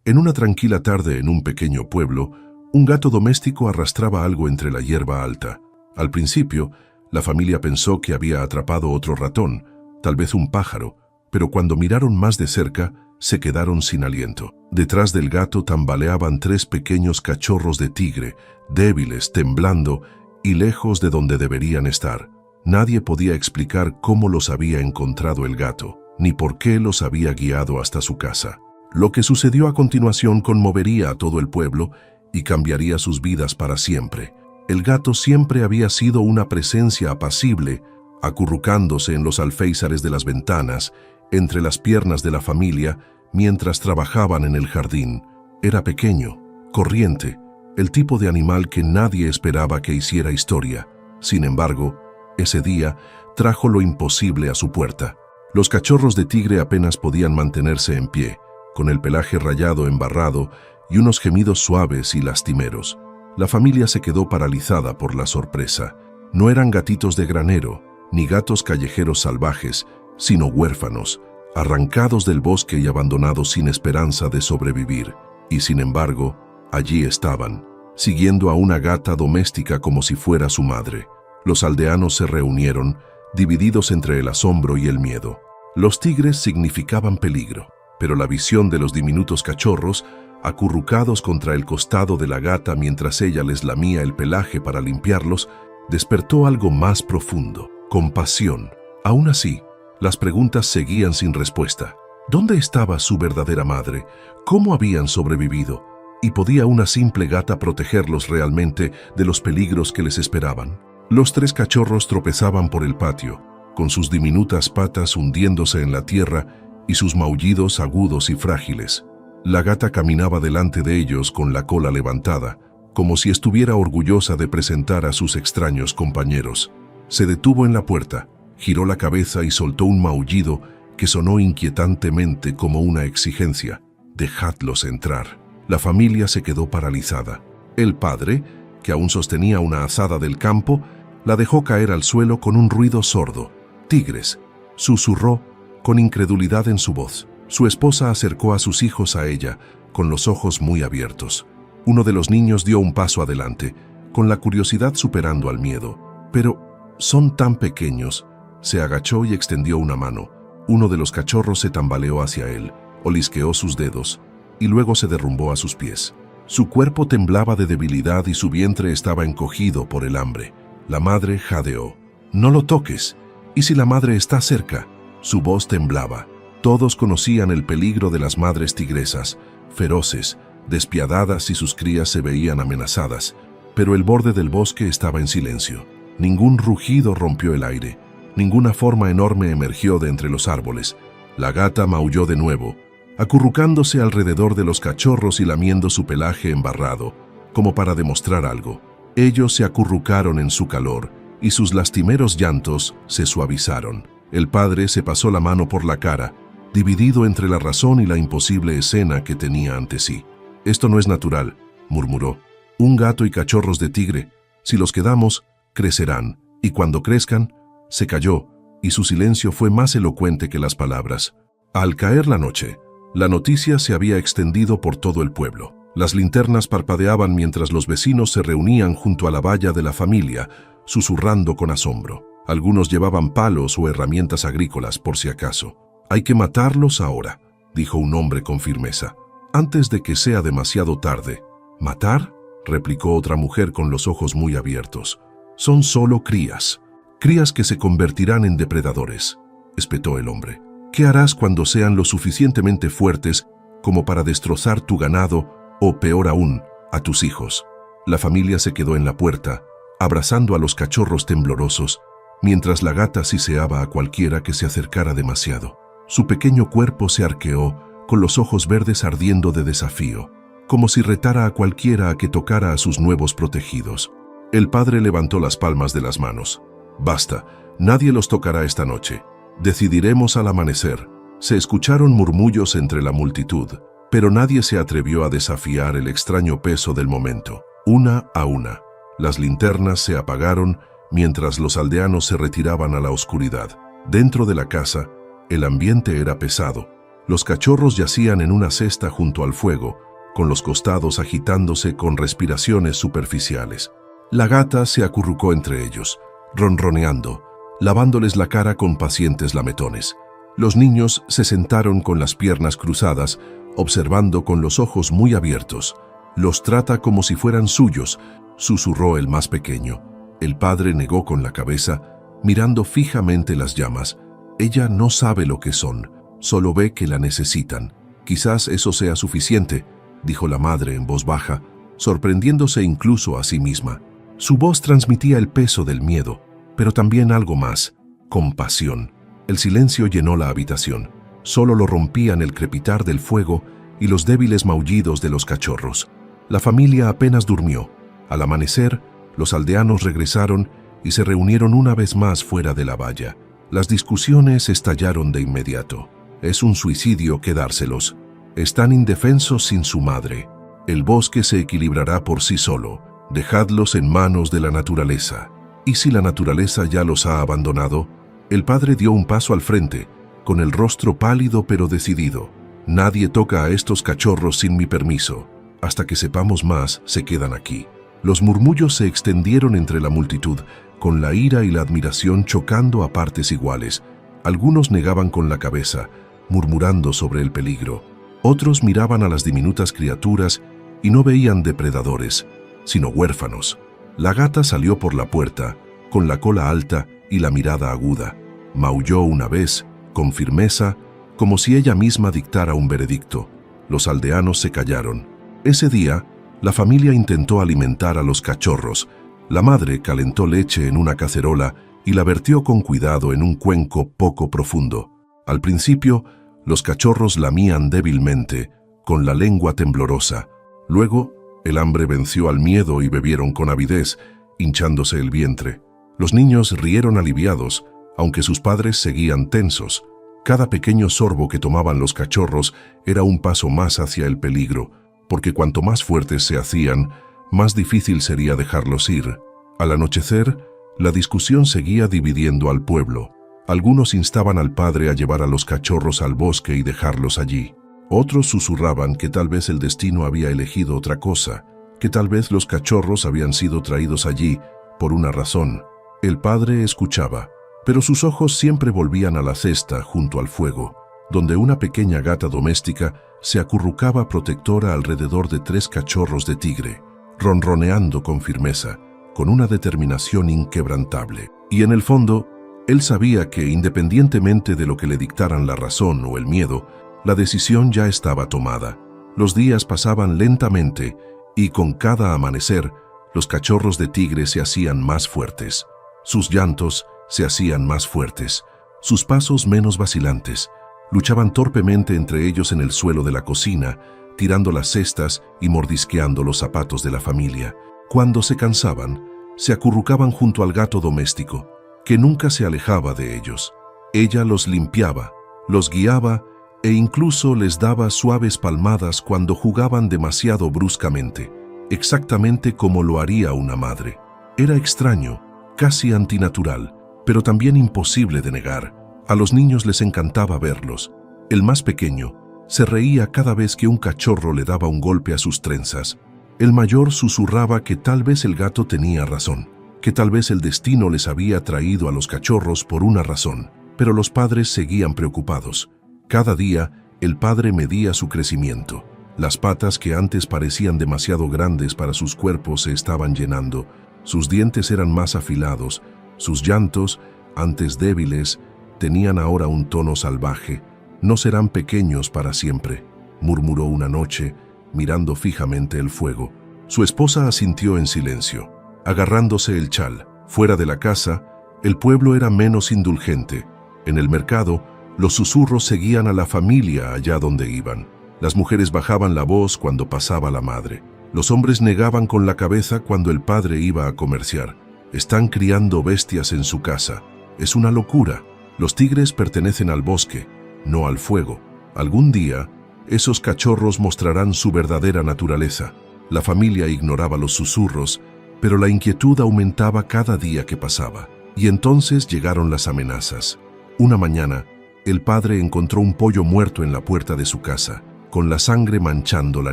En una tranquila tarde en un pequeño pueblo, un gato doméstico arrastraba algo entre la hierba alta. Al principio, la familia pensó que había atrapado otro ratón, tal vez un pájaro, pero cuando miraron más de cerca, se quedaron sin aliento. Detrás del gato tambaleaban 3 pequeños cachorros de tigre, débiles, temblando y lejos de donde deberían estar. Nadie podía explicar cómo los había encontrado el gato, ni por qué los había guiado hasta su casa. Lo que sucedió a continuación conmovería a todo el pueblo y cambiaría sus vidas para siempre. El gato siempre había sido una presencia apacible, acurrucándose en los alféizares de las ventanas, entre las piernas de la familia, mientras trabajaban en el jardín. Era pequeño, corriente, el tipo de animal que nadie esperaba que hiciera historia. Sin embargo, ese día trajo lo imposible a su puerta. Los cachorros de tigre apenas podían mantenerse en pie, con el pelaje rayado embarrado y unos gemidos suaves y lastimeros. La familia se quedó paralizada por la sorpresa. No eran gatitos de granero, ni gatos callejeros salvajes, sino huérfanos, arrancados del bosque y abandonados sin esperanza de sobrevivir. Y sin embargo, allí estaban, siguiendo a una gata doméstica como si fuera su madre. Los aldeanos se reunieron, divididos entre el asombro y el miedo. Los tigres significaban peligro, pero la visión de los diminutos cachorros, acurrucados contra el costado de la gata mientras ella les lamía el pelaje para limpiarlos, despertó algo más profundo: compasión. Aún así, las preguntas seguían sin respuesta. ¿Dónde estaba su verdadera madre? ¿Cómo habían sobrevivido? ¿Y podía una simple gata protegerlos realmente de los peligros que les esperaban? Los 3 cachorros tropezaban por el patio, con sus diminutas patas hundiéndose en la tierra y sus maullidos agudos y frágiles. La gata caminaba delante de ellos con la cola levantada, como si estuviera orgullosa de presentar a sus extraños compañeros. Se detuvo en la puerta, giró la cabeza y soltó un maullido que sonó inquietantemente como una exigencia: «Dejadlos entrar». La familia se quedó paralizada. El padre, que aún sostenía una azada del campo, la dejó caer al suelo con un ruido sordo. «Tigres», susurró con incredulidad en su voz. Su esposa acercó a sus hijos a ella, con los ojos muy abiertos. Uno de los niños dio un paso adelante, con la curiosidad superando al miedo. «Pero son tan pequeños». Se agachó y extendió una mano. Uno de los cachorros se tambaleó hacia él, olisqueó sus dedos y luego se derrumbó a sus pies. Su cuerpo temblaba de debilidad y su vientre estaba encogido por el hambre. La madre jadeó: «No lo toques. ¿Y si la madre está cerca?». Su voz temblaba. Todos conocían el peligro de las madres tigresas, feroces, despiadadas si sus crías se veían amenazadas. Pero el borde del bosque estaba en silencio. Ningún rugido rompió el aire. Ninguna forma enorme emergió de entre los árboles. La gata maulló de nuevo, acurrucándose alrededor de los cachorros y lamiendo su pelaje embarrado, como para demostrar algo. Ellos se acurrucaron en su calor, y sus lastimeros llantos se suavizaron. El padre se pasó la mano por la cara, dividido entre la razón y la imposible escena que tenía ante sí. «Esto no es natural», murmuró. «Un gato y cachorros de tigre. Si los quedamos, crecerán, y cuando crezcan…». Se calló, y su silencio fue más elocuente que las palabras. Al caer la noche, la noticia se había extendido por todo el pueblo. Las linternas parpadeaban mientras los vecinos se reunían junto a la valla de la familia, susurrando con asombro. Algunos llevaban palos o herramientas agrícolas por si acaso. «Hay que matarlos ahora», dijo un hombre con firmeza, «antes de que sea demasiado tarde». «¿Matar?», replicó otra mujer con los ojos muy abiertos. «Son solo crías. Crías que se convertirán en depredadores», espetó el hombre. «¿Qué harás cuando sean lo suficientemente fuertes como para destrozar tu ganado o, peor aún, a tus hijos?» La familia se quedó en la puerta, abrazando a los cachorros temblorosos, mientras la gata siseaba a cualquiera que se acercara demasiado. Su pequeño cuerpo se arqueó, con los ojos verdes ardiendo de desafío, como si retara a cualquiera a que tocara a sus nuevos protegidos. El padre levantó las palmas de las manos. «Basta, nadie los tocará esta noche. Decidiremos al amanecer». Se escucharon murmullos entre la multitud, pero nadie se atrevió a desafiar el extraño peso del momento. Una a una, las linternas se apagaron mientras los aldeanos se retiraban a la oscuridad. Dentro de la casa, el ambiente era pesado. Los cachorros yacían en una cesta junto al fuego, con los costados agitándose con respiraciones superficiales. La gata se acurrucó entre ellos, ronroneando, lavándoles la cara con pacientes lametones. Los niños se sentaron con las piernas cruzadas, observando con los ojos muy abiertos. «Los trata como si fueran suyos», susurró el más pequeño. El padre negó con la cabeza, mirando fijamente las llamas. «Ella no sabe lo que son, solo ve que la necesitan. Quizás eso sea suficiente», dijo la madre en voz baja, sorprendiéndose incluso a sí misma. Su voz transmitía el peso del miedo, pero también algo más, compasión. El silencio llenó la habitación. Solo lo rompían el crepitar del fuego y los débiles maullidos de los cachorros. La familia apenas durmió. Al amanecer, los aldeanos regresaron y se reunieron una vez más fuera de la valla. Las discusiones estallaron de inmediato. «Es un suicidio quedárselos. Están indefensos sin su madre. El bosque se equilibrará por sí solo. Dejadlos en manos de la naturaleza». ¿Y si la naturaleza ya los ha abandonado? El padre dio un paso al frente, con el rostro pálido pero decidido. «Nadie toca a estos cachorros sin mi permiso. Hasta que sepamos más, se quedan aquí». Los murmullos se extendieron entre la multitud, con la ira y la admiración chocando a partes iguales. Algunos negaban con la cabeza, murmurando sobre el peligro. Otros miraban a las diminutas criaturas y no veían depredadores, sino huérfanos. La gata salió por la puerta, con la cola alta y la mirada aguda. Maulló una vez, con firmeza, como si ella misma dictara un veredicto. Los aldeanos se callaron. Ese día, la familia intentó alimentar a los cachorros. La madre calentó leche en una cacerola y la vertió con cuidado en un cuenco poco profundo. Al principio, los cachorros lamían débilmente, con la lengua temblorosa. Luego, el hambre venció al miedo y bebieron con avidez, hinchándose el vientre. Los niños rieron aliviados, aunque sus padres seguían tensos. Cada pequeño sorbo que tomaban los cachorros era un paso más hacia el peligro, porque cuanto más fuertes se hacían, más difícil sería dejarlos ir. Al anochecer, la discusión seguía dividiendo al pueblo. Algunos instaban al padre a llevar a los cachorros al bosque y dejarlos allí. Otros susurraban que tal vez el destino había elegido otra cosa, que tal vez los cachorros habían sido traídos allí por una razón. El padre escuchaba, pero sus ojos siempre volvían a la cesta junto al fuego, donde una pequeña gata doméstica se acurrucaba protectora alrededor de 3 cachorros de tigre, ronroneando con firmeza, con una determinación inquebrantable. Y en el fondo, él sabía que, independientemente de lo que le dictaran la razón o el miedo, la decisión ya estaba tomada. Los días pasaban lentamente y con cada amanecer, los cachorros de tigre se hacían más fuertes. Sus llantos se hacían más fuertes, sus pasos menos vacilantes. Luchaban torpemente entre ellos en el suelo de la cocina, tirando las cestas y mordisqueando los zapatos de la familia. Cuando se cansaban, se acurrucaban junto al gato doméstico, que nunca se alejaba de ellos. Ella los limpiaba, los guiaba e incluso les daba suaves palmadas cuando jugaban demasiado bruscamente, exactamente como lo haría una madre. Era extraño, casi antinatural, pero también imposible de negar. A los niños les encantaba verlos. El más pequeño se reía cada vez que un cachorro le daba un golpe a sus trenzas. El mayor susurraba que tal vez el gato tenía razón, que tal vez el destino les había traído a los cachorros por una razón, pero los padres seguían preocupados. Cada día, el padre medía su crecimiento. Las patas que antes parecían demasiado grandes para sus cuerpos se estaban llenando, sus dientes eran más afilados, sus llantos, antes débiles, tenían ahora un tono salvaje. «No serán pequeños para siempre», murmuró una noche, mirando fijamente el fuego. Su esposa asintió en silencio, agarrándose el chal. Fuera de la casa, el pueblo era menos indulgente. En el mercado, los susurros seguían a la familia allá donde iban. Las mujeres bajaban la voz cuando pasaba la madre. Los hombres negaban con la cabeza cuando el padre iba a comerciar. «Están criando bestias en su casa. Es una locura. Los tigres pertenecen al bosque, no al fuego. Algún día, esos cachorros mostrarán su verdadera naturaleza». La familia ignoraba los susurros, pero la inquietud aumentaba cada día que pasaba. Y entonces llegaron las amenazas. Una mañana, el padre encontró un pollo muerto en la puerta de su casa, con la sangre manchando la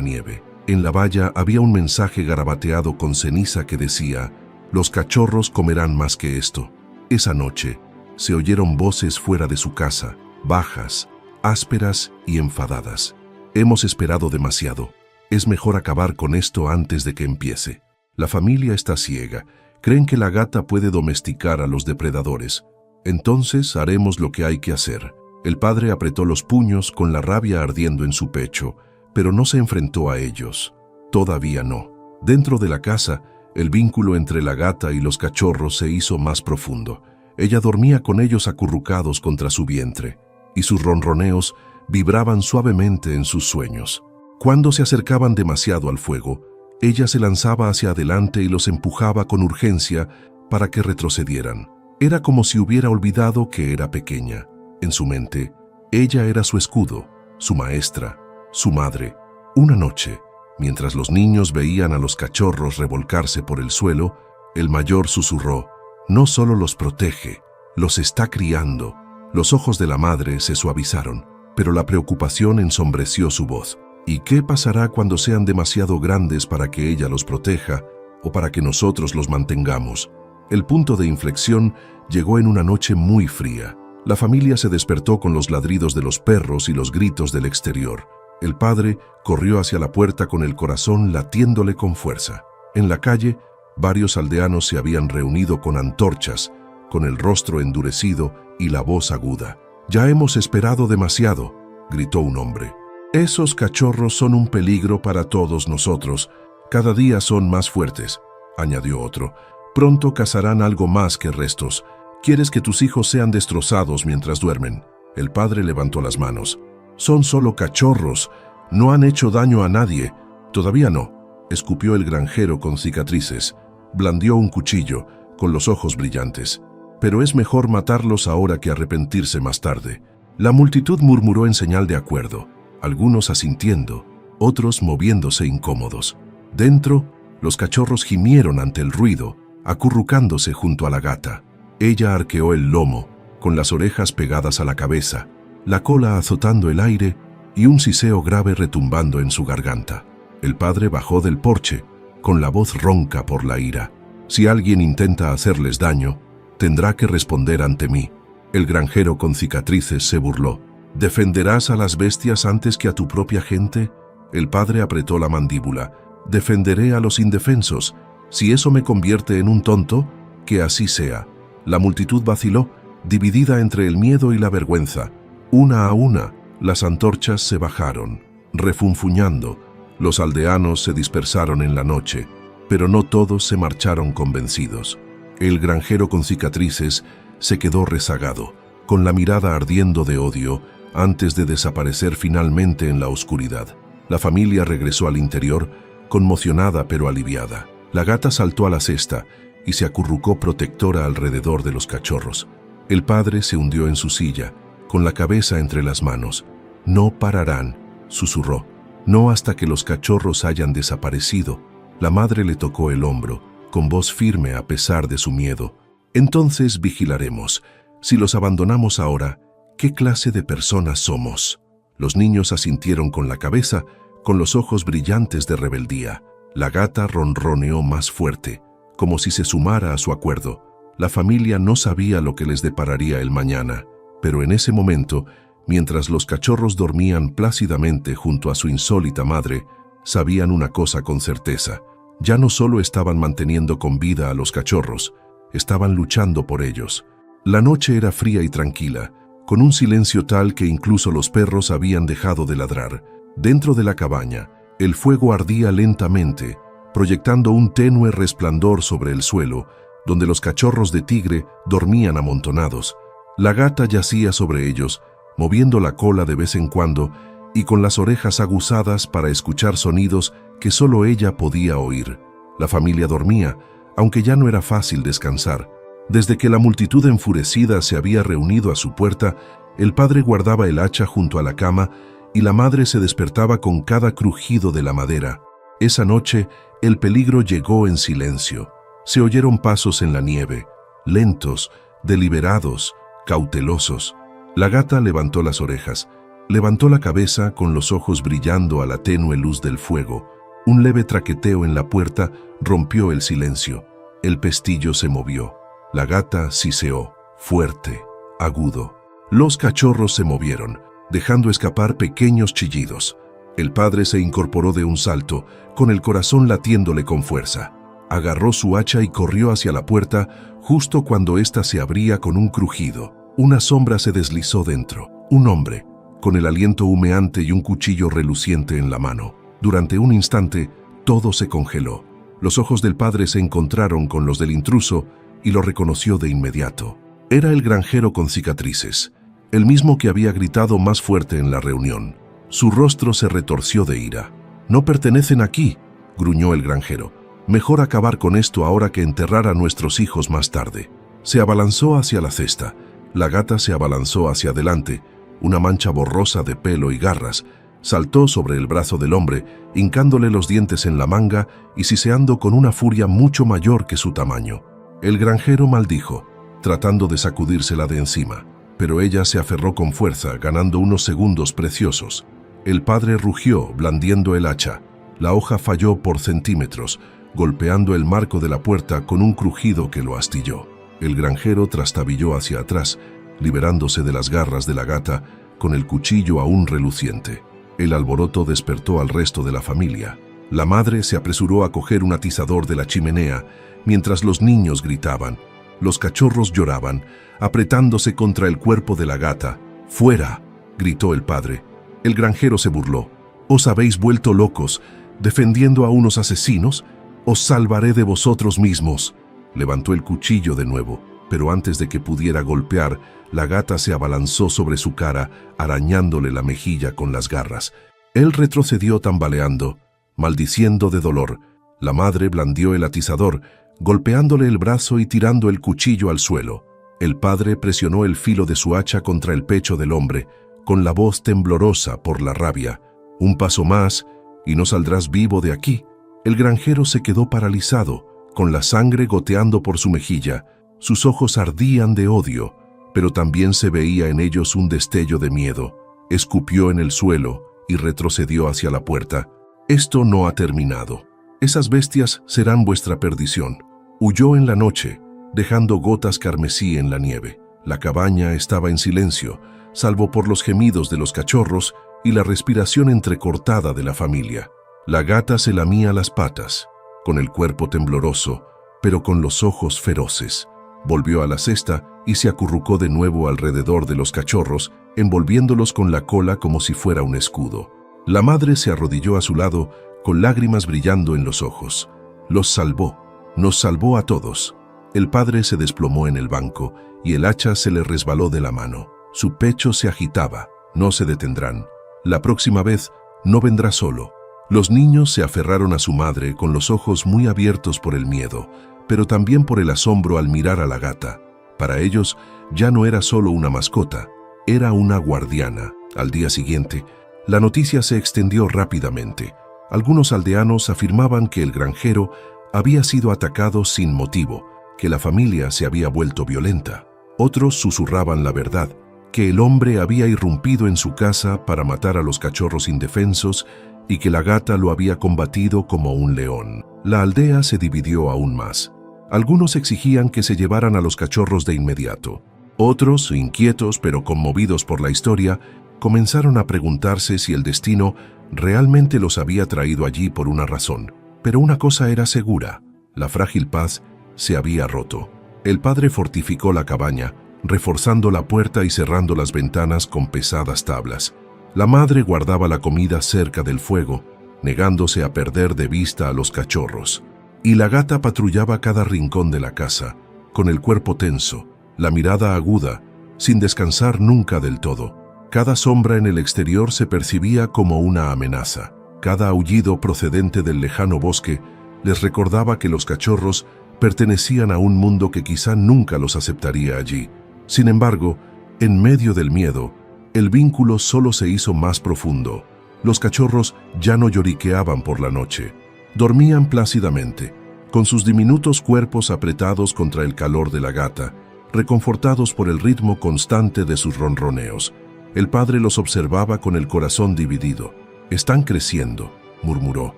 nieve. En la valla había un mensaje garabateado con ceniza que decía: «Los cachorros comerán más que esto». Esa noche se oyeron voces fuera de su casa, bajas, ásperas y enfadadas. «Hemos esperado demasiado. Es mejor acabar con esto antes de que empiece». La familia está ciega. Creen que la gata puede domesticar a los depredadores. «Entonces haremos lo que hay que hacer». El padre apretó los puños con la rabia ardiendo en su pecho, pero no se enfrentó a ellos. Todavía no. Dentro de la casa, el vínculo entre la gata y los cachorros se hizo más profundo. Ella dormía con ellos acurrucados contra su vientre, y sus ronroneos vibraban suavemente en sus sueños. Cuando se acercaban demasiado al fuego, ella se lanzaba hacia adelante y los empujaba con urgencia para que retrocedieran. Era como si hubiera olvidado que era pequeña. En su mente, ella era su escudo, su maestra, su madre. Una noche, mientras los niños veían a los cachorros revolcarse por el suelo, el mayor susurró: «No solo los protege, los está criando». Los ojos de la madre se suavizaron, pero la preocupación ensombreció su voz. «¿Y qué pasará cuando sean demasiado grandes para que ella los proteja o para que nosotros los mantengamos?» El punto de inflexión llegó en una noche muy fría. La familia se despertó con los ladridos de los perros y los gritos del exterior. El padre corrió hacia la puerta con el corazón latiéndole con fuerza. En la calle, varios aldeanos se habían reunido con antorchas, con el rostro endurecido y la voz aguda. «Ya hemos esperado demasiado», gritó un hombre. «Esos cachorros son un peligro para todos nosotros. Cada día son más fuertes», añadió otro. «Pronto cazarán algo más que restos. ¿Quieres que tus hijos sean destrozados mientras duermen?» El padre levantó las manos. «Son solo cachorros. No han hecho daño a nadie». «Todavía no», escupió el granjero con cicatrices. Blandió un cuchillo, con los ojos brillantes. «Pero es mejor matarlos ahora que arrepentirse más tarde». La multitud murmuró en señal de acuerdo, algunos asintiendo, otros moviéndose incómodos. Dentro, los cachorros gimieron ante el ruido, acurrucándose junto a la gata. Ella arqueó el lomo, con las orejas pegadas a la cabeza, la cola azotando el aire y un siseo grave retumbando en su garganta. El padre bajó del porche, con la voz ronca por la ira. «Si alguien intenta hacerles daño, tendrá que responder ante mí». El granjero con cicatrices se burló. «¿Defenderás a las bestias antes que a tu propia gente?» El padre apretó la mandíbula. «Defenderé a los indefensos. Si eso me convierte en un tonto, que así sea». La multitud vaciló, dividida entre el miedo y la vergüenza. Una a una, las antorchas se bajaron, refunfuñando. Los aldeanos se dispersaron en la noche, pero no todos se marcharon convencidos. El granjero con cicatrices se quedó rezagado, con la mirada ardiendo de odio, antes de desaparecer finalmente en la oscuridad. La familia regresó al interior, conmocionada pero aliviada. La gata saltó a la cesta y se acurrucó protectora alrededor de los cachorros. El padre se hundió en su silla, con la cabeza entre las manos. «No pararán», susurró. «No hasta que los cachorros hayan desaparecido». La madre le tocó el hombro, con voz firme a pesar de su miedo. «Entonces vigilaremos. Si los abandonamos ahora, ¿qué clase de personas somos?» Los niños asintieron con la cabeza, con los ojos brillantes de rebeldía. La gata ronroneó más fuerte, como si se sumara a su acuerdo. La familia no sabía lo que les depararía el mañana, pero en ese momento, mientras los cachorros dormían plácidamente junto a su insólita madre, sabían una cosa con certeza. Ya no solo estaban manteniendo con vida a los cachorros, estaban luchando por ellos. La noche era fría y tranquila, con un silencio tal que incluso los perros habían dejado de ladrar. Dentro de la cabaña, el fuego ardía lentamente, proyectando un tenue resplandor sobre el suelo, donde los cachorros de tigre dormían amontonados. La gata yacía sobre ellos, moviendo la cola de vez en cuando y con las orejas aguzadas para escuchar sonidos que solo ella podía oír. La familia dormía, aunque ya no era fácil descansar. Desde que la multitud enfurecida se había reunido a su puerta, el padre guardaba el hacha junto a la cama y la madre se despertaba con cada crujido de la madera. Esa noche, el peligro llegó en silencio. Se oyeron pasos en la nieve, lentos, deliberados, cautelosos. La gata levantó las orejas, levantó la cabeza con los ojos brillando a la tenue luz del fuego. Un leve traqueteo en la puerta rompió el silencio. El pestillo se movió. La gata siseó, fuerte, agudo. Los cachorros se movieron, dejando escapar pequeños chillidos. El padre se incorporó de un salto, con el corazón latiéndole con fuerza. Agarró su hacha y corrió hacia la puerta, justo cuando ésta se abría con un crujido. Una sombra se deslizó dentro. Un hombre, con el aliento humeante y un cuchillo reluciente en la mano. Durante un instante, todo se congeló. Los ojos del padre se encontraron con los del intruso y lo reconoció de inmediato. Era el granjero con cicatrices, el mismo que había gritado más fuerte en la reunión. Su rostro se retorció de ira. «No pertenecen aquí», gruñó el granjero. «Mejor acabar con esto ahora que enterrar a nuestros hijos más tarde». Se abalanzó hacia la cesta. La gata se abalanzó hacia adelante. Una mancha borrosa de pelo y garras saltó sobre el brazo del hombre, hincándole los dientes en la manga y siseando con una furia mucho mayor que su tamaño. El granjero maldijo, tratando de sacudírsela de encima, pero ella se aferró con fuerza, ganando unos segundos preciosos. El padre rugió, blandiendo el hacha. La hoja falló por centímetros, golpeando el marco de la puerta con un crujido que lo astilló. El granjero trastabilló hacia atrás, liberándose de las garras de la gata, con el cuchillo aún reluciente. El alboroto despertó al resto de la familia. La madre se apresuró a coger un atizador de la chimenea, mientras los niños gritaban. Los cachorros lloraban, apretándose contra el cuerpo de la gata. «¡Fuera!», gritó el padre. El granjero se burló. «¿Os habéis vuelto locos, defendiendo a unos asesinos? Os salvaré de vosotros mismos». Levantó el cuchillo de nuevo, pero antes de que pudiera golpear, la gata se abalanzó sobre su cara, arañándole la mejilla con las garras. Él retrocedió tambaleando, maldiciendo de dolor. La madre blandió el atizador, golpeándole el brazo y tirando el cuchillo al suelo. El padre presionó el filo de su hacha contra el pecho del hombre, con la voz temblorosa por la rabia. «Un paso más, y no saldrás vivo de aquí». El granjero se quedó paralizado, con la sangre goteando por su mejilla. Sus ojos ardían de odio, pero también se veía en ellos un destello de miedo. Escupió en el suelo y retrocedió hacia la puerta. «Esto no ha terminado. Esas bestias serán vuestra perdición». Huyó en la noche, dejando gotas carmesí en la nieve. La cabaña estaba en silencio, salvo por los gemidos de los cachorros y la respiración entrecortada de la familia. La gata se lamía las patas, con el cuerpo tembloroso, pero con los ojos feroces. Volvió a la cesta y se acurrucó de nuevo alrededor de los cachorros, envolviéndolos con la cola como si fuera un escudo. La madre se arrodilló a su lado, con lágrimas brillando en los ojos. «Los salvó, nos salvó a todos». El padre se desplomó en el banco y el hacha se le resbaló de la mano. Su pecho se agitaba. «No se detendrán. La próxima vez no vendrá solo». Los niños se aferraron a su madre con los ojos muy abiertos por el miedo, pero también por el asombro al mirar a la gata. Para ellos ya no era solo una mascota, era una guardiana. Al día siguiente, la noticia se extendió rápidamente. Algunos aldeanos afirmaban que el granjero había sido atacado sin motivo, que la familia se había vuelto violenta. Otros susurraban la verdad, que el hombre había irrumpido en su casa para matar a los cachorros indefensos y que la gata lo había combatido como un león. La aldea se dividió aún más. Algunos exigían que se llevaran a los cachorros de inmediato. Otros, inquietos pero conmovidos por la historia, comenzaron a preguntarse si el destino realmente los había traído allí por una razón. Pero una cosa era segura, la frágil paz se había roto. El padre fortificó la cabaña, reforzando la puerta y cerrando las ventanas con pesadas tablas. La madre guardaba la comida cerca del fuego, negándose a perder de vista a los cachorros. Y la gata patrullaba cada rincón de la casa, con el cuerpo tenso, la mirada aguda, sin descansar nunca del todo. Cada sombra en el exterior se percibía como una amenaza. Cada aullido procedente del lejano bosque les recordaba que los cachorros pertenecían a un mundo que quizá nunca los aceptaría allí. Sin embargo, en medio del miedo, el vínculo solo se hizo más profundo. Los cachorros ya no lloriqueaban por la noche. Dormían plácidamente, con sus diminutos cuerpos apretados contra el calor de la gata, reconfortados por el ritmo constante de sus ronroneos. El padre los observaba con el corazón dividido. «Están creciendo», murmuró.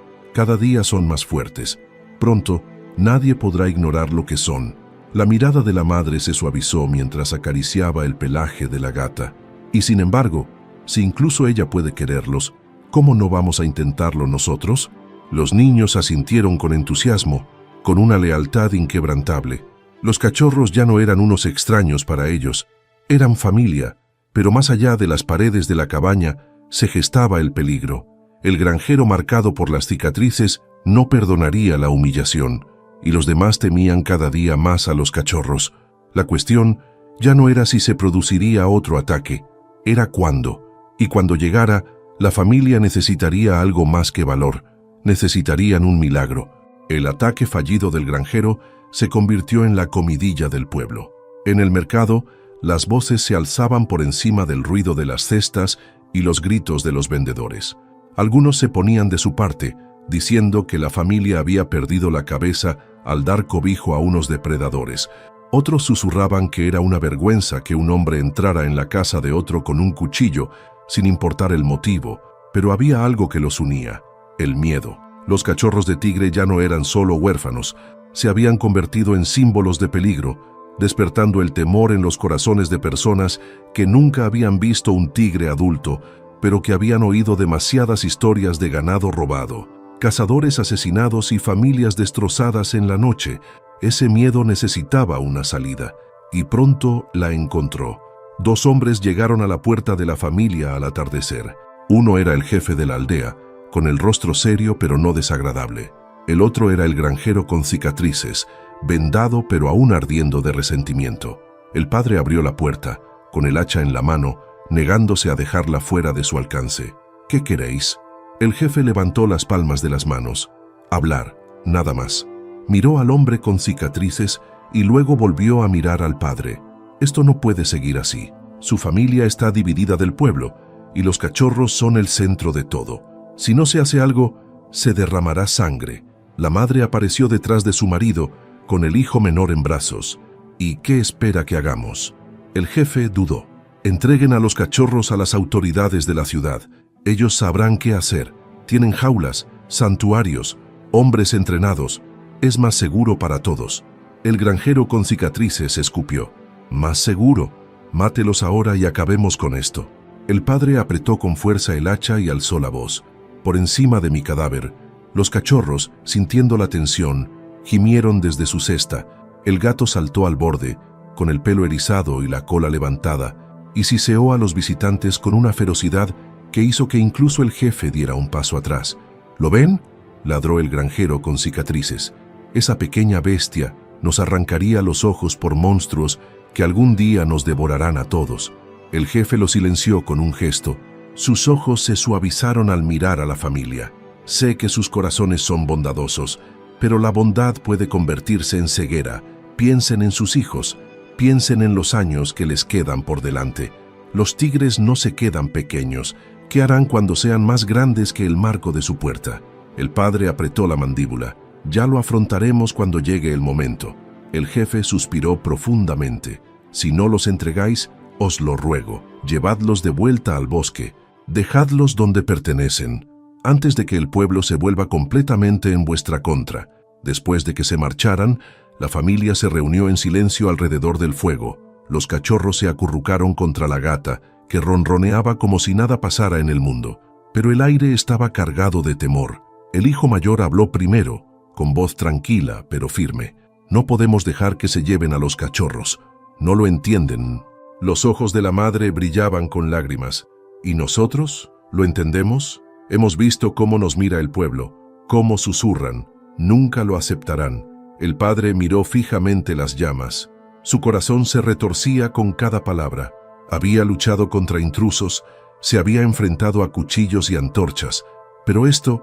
«Cada día son más fuertes. Pronto, nadie podrá ignorar lo que son». La mirada de la madre se suavizó mientras acariciaba el pelaje de la gata. Y sin embargo, si incluso ella puede quererlos, ¿cómo no vamos a intentarlo nosotros? Los niños asintieron con entusiasmo, con una lealtad inquebrantable. Los cachorros ya no eran unos extraños para ellos, eran familia, pero más allá de las paredes de la cabaña se gestaba el peligro. El granjero, marcado por las cicatrices, no perdonaría la humillación, y los demás temían cada día más a los cachorros. La cuestión ya no era si se produciría otro ataque, era cuándo, y cuando llegara, la familia necesitaría algo más que valor, necesitarían un milagro. El ataque fallido del granjero se convirtió en la comidilla del pueblo. En el mercado, las voces se alzaban por encima del ruido de las cestas y los gritos de los vendedores. Algunos se ponían de su parte, diciendo que la familia había perdido la cabeza al dar cobijo a unos depredadores. Otros susurraban que era una vergüenza que un hombre entrara en la casa de otro con un cuchillo, sin importar el motivo, pero había algo que los unía: el miedo. Los cachorros de tigre ya no eran solo huérfanos, se habían convertido en símbolos de peligro, despertando el temor en los corazones de personas que nunca habían visto un tigre adulto, pero que habían oído demasiadas historias de ganado robado, cazadores asesinados y familias destrozadas en la noche. Ese miedo necesitaba una salida, y pronto la encontró. Dos hombres llegaron a la puerta de la familia al atardecer. Uno era el jefe de la aldea, con el rostro serio pero no desagradable. El otro era el granjero con cicatrices, vendado pero aún ardiendo de resentimiento. El padre abrió la puerta, con el hacha en la mano, negándose a dejarla fuera de su alcance. «¿Qué queréis?». El jefe levantó las palmas de las manos. «Hablar, nada más». Miró al hombre con cicatrices y luego volvió a mirar al padre. «Esto no puede seguir así. Su familia está dividida del pueblo, y los cachorros son el centro de todo. Si no se hace algo, se derramará sangre». La madre apareció detrás de su marido, con el hijo menor en brazos. «¿Y qué espera que hagamos?». El jefe dudó. «Entreguen a los cachorros a las autoridades de la ciudad. Ellos sabrán qué hacer. Tienen jaulas, santuarios, hombres entrenados. Es más seguro para todos». El granjero con cicatrices escupió. «Más seguro. Mátelos ahora y acabemos con esto». El padre apretó con fuerza el hacha y alzó la voz. «Por encima de mi cadáver». Los cachorros, sintiendo la tensión, gimieron desde su cesta. El gato saltó al borde, con el pelo erizado y la cola levantada, y siseó a los visitantes con una ferocidad que hizo que incluso el jefe diera un paso atrás. «¿Lo ven?», ladró el granjero con cicatrices. «Esa pequeña bestia nos arrancaría los ojos por monstruos que algún día nos devorarán a todos». El jefe lo silenció con un gesto. Sus ojos se suavizaron al mirar a la familia. «Sé que sus corazones son bondadosos, pero la bondad puede convertirse en ceguera. Piensen en sus hijos, piensen en los años que les quedan por delante. Los tigres no se quedan pequeños. ¿Qué harán cuando sean más grandes que el marco de su puerta?». El padre apretó la mandíbula. «Ya lo afrontaremos cuando llegue el momento». El jefe suspiró profundamente. «Si no los entregáis, os lo ruego, llevadlos de vuelta al bosque. Dejadlos donde pertenecen, antes de que el pueblo se vuelva completamente en vuestra contra». Después de que se marcharan, la familia se reunió en silencio alrededor del fuego. Los cachorros se acurrucaron contra la gata, que ronroneaba como si nada pasara en el mundo. Pero el aire estaba cargado de temor. El hijo mayor habló primero, con voz tranquila pero firme. «No podemos dejar que se lleven a los cachorros. No lo entienden». Los ojos de la madre brillaban con lágrimas. «¿Y nosotros? ¿Lo entendemos? Hemos visto cómo nos mira el pueblo, cómo susurran. Nunca lo aceptarán». El padre miró fijamente las llamas. Su corazón se retorcía con cada palabra. Había luchado contra intrusos, se había enfrentado a cuchillos y antorchas. Pero esto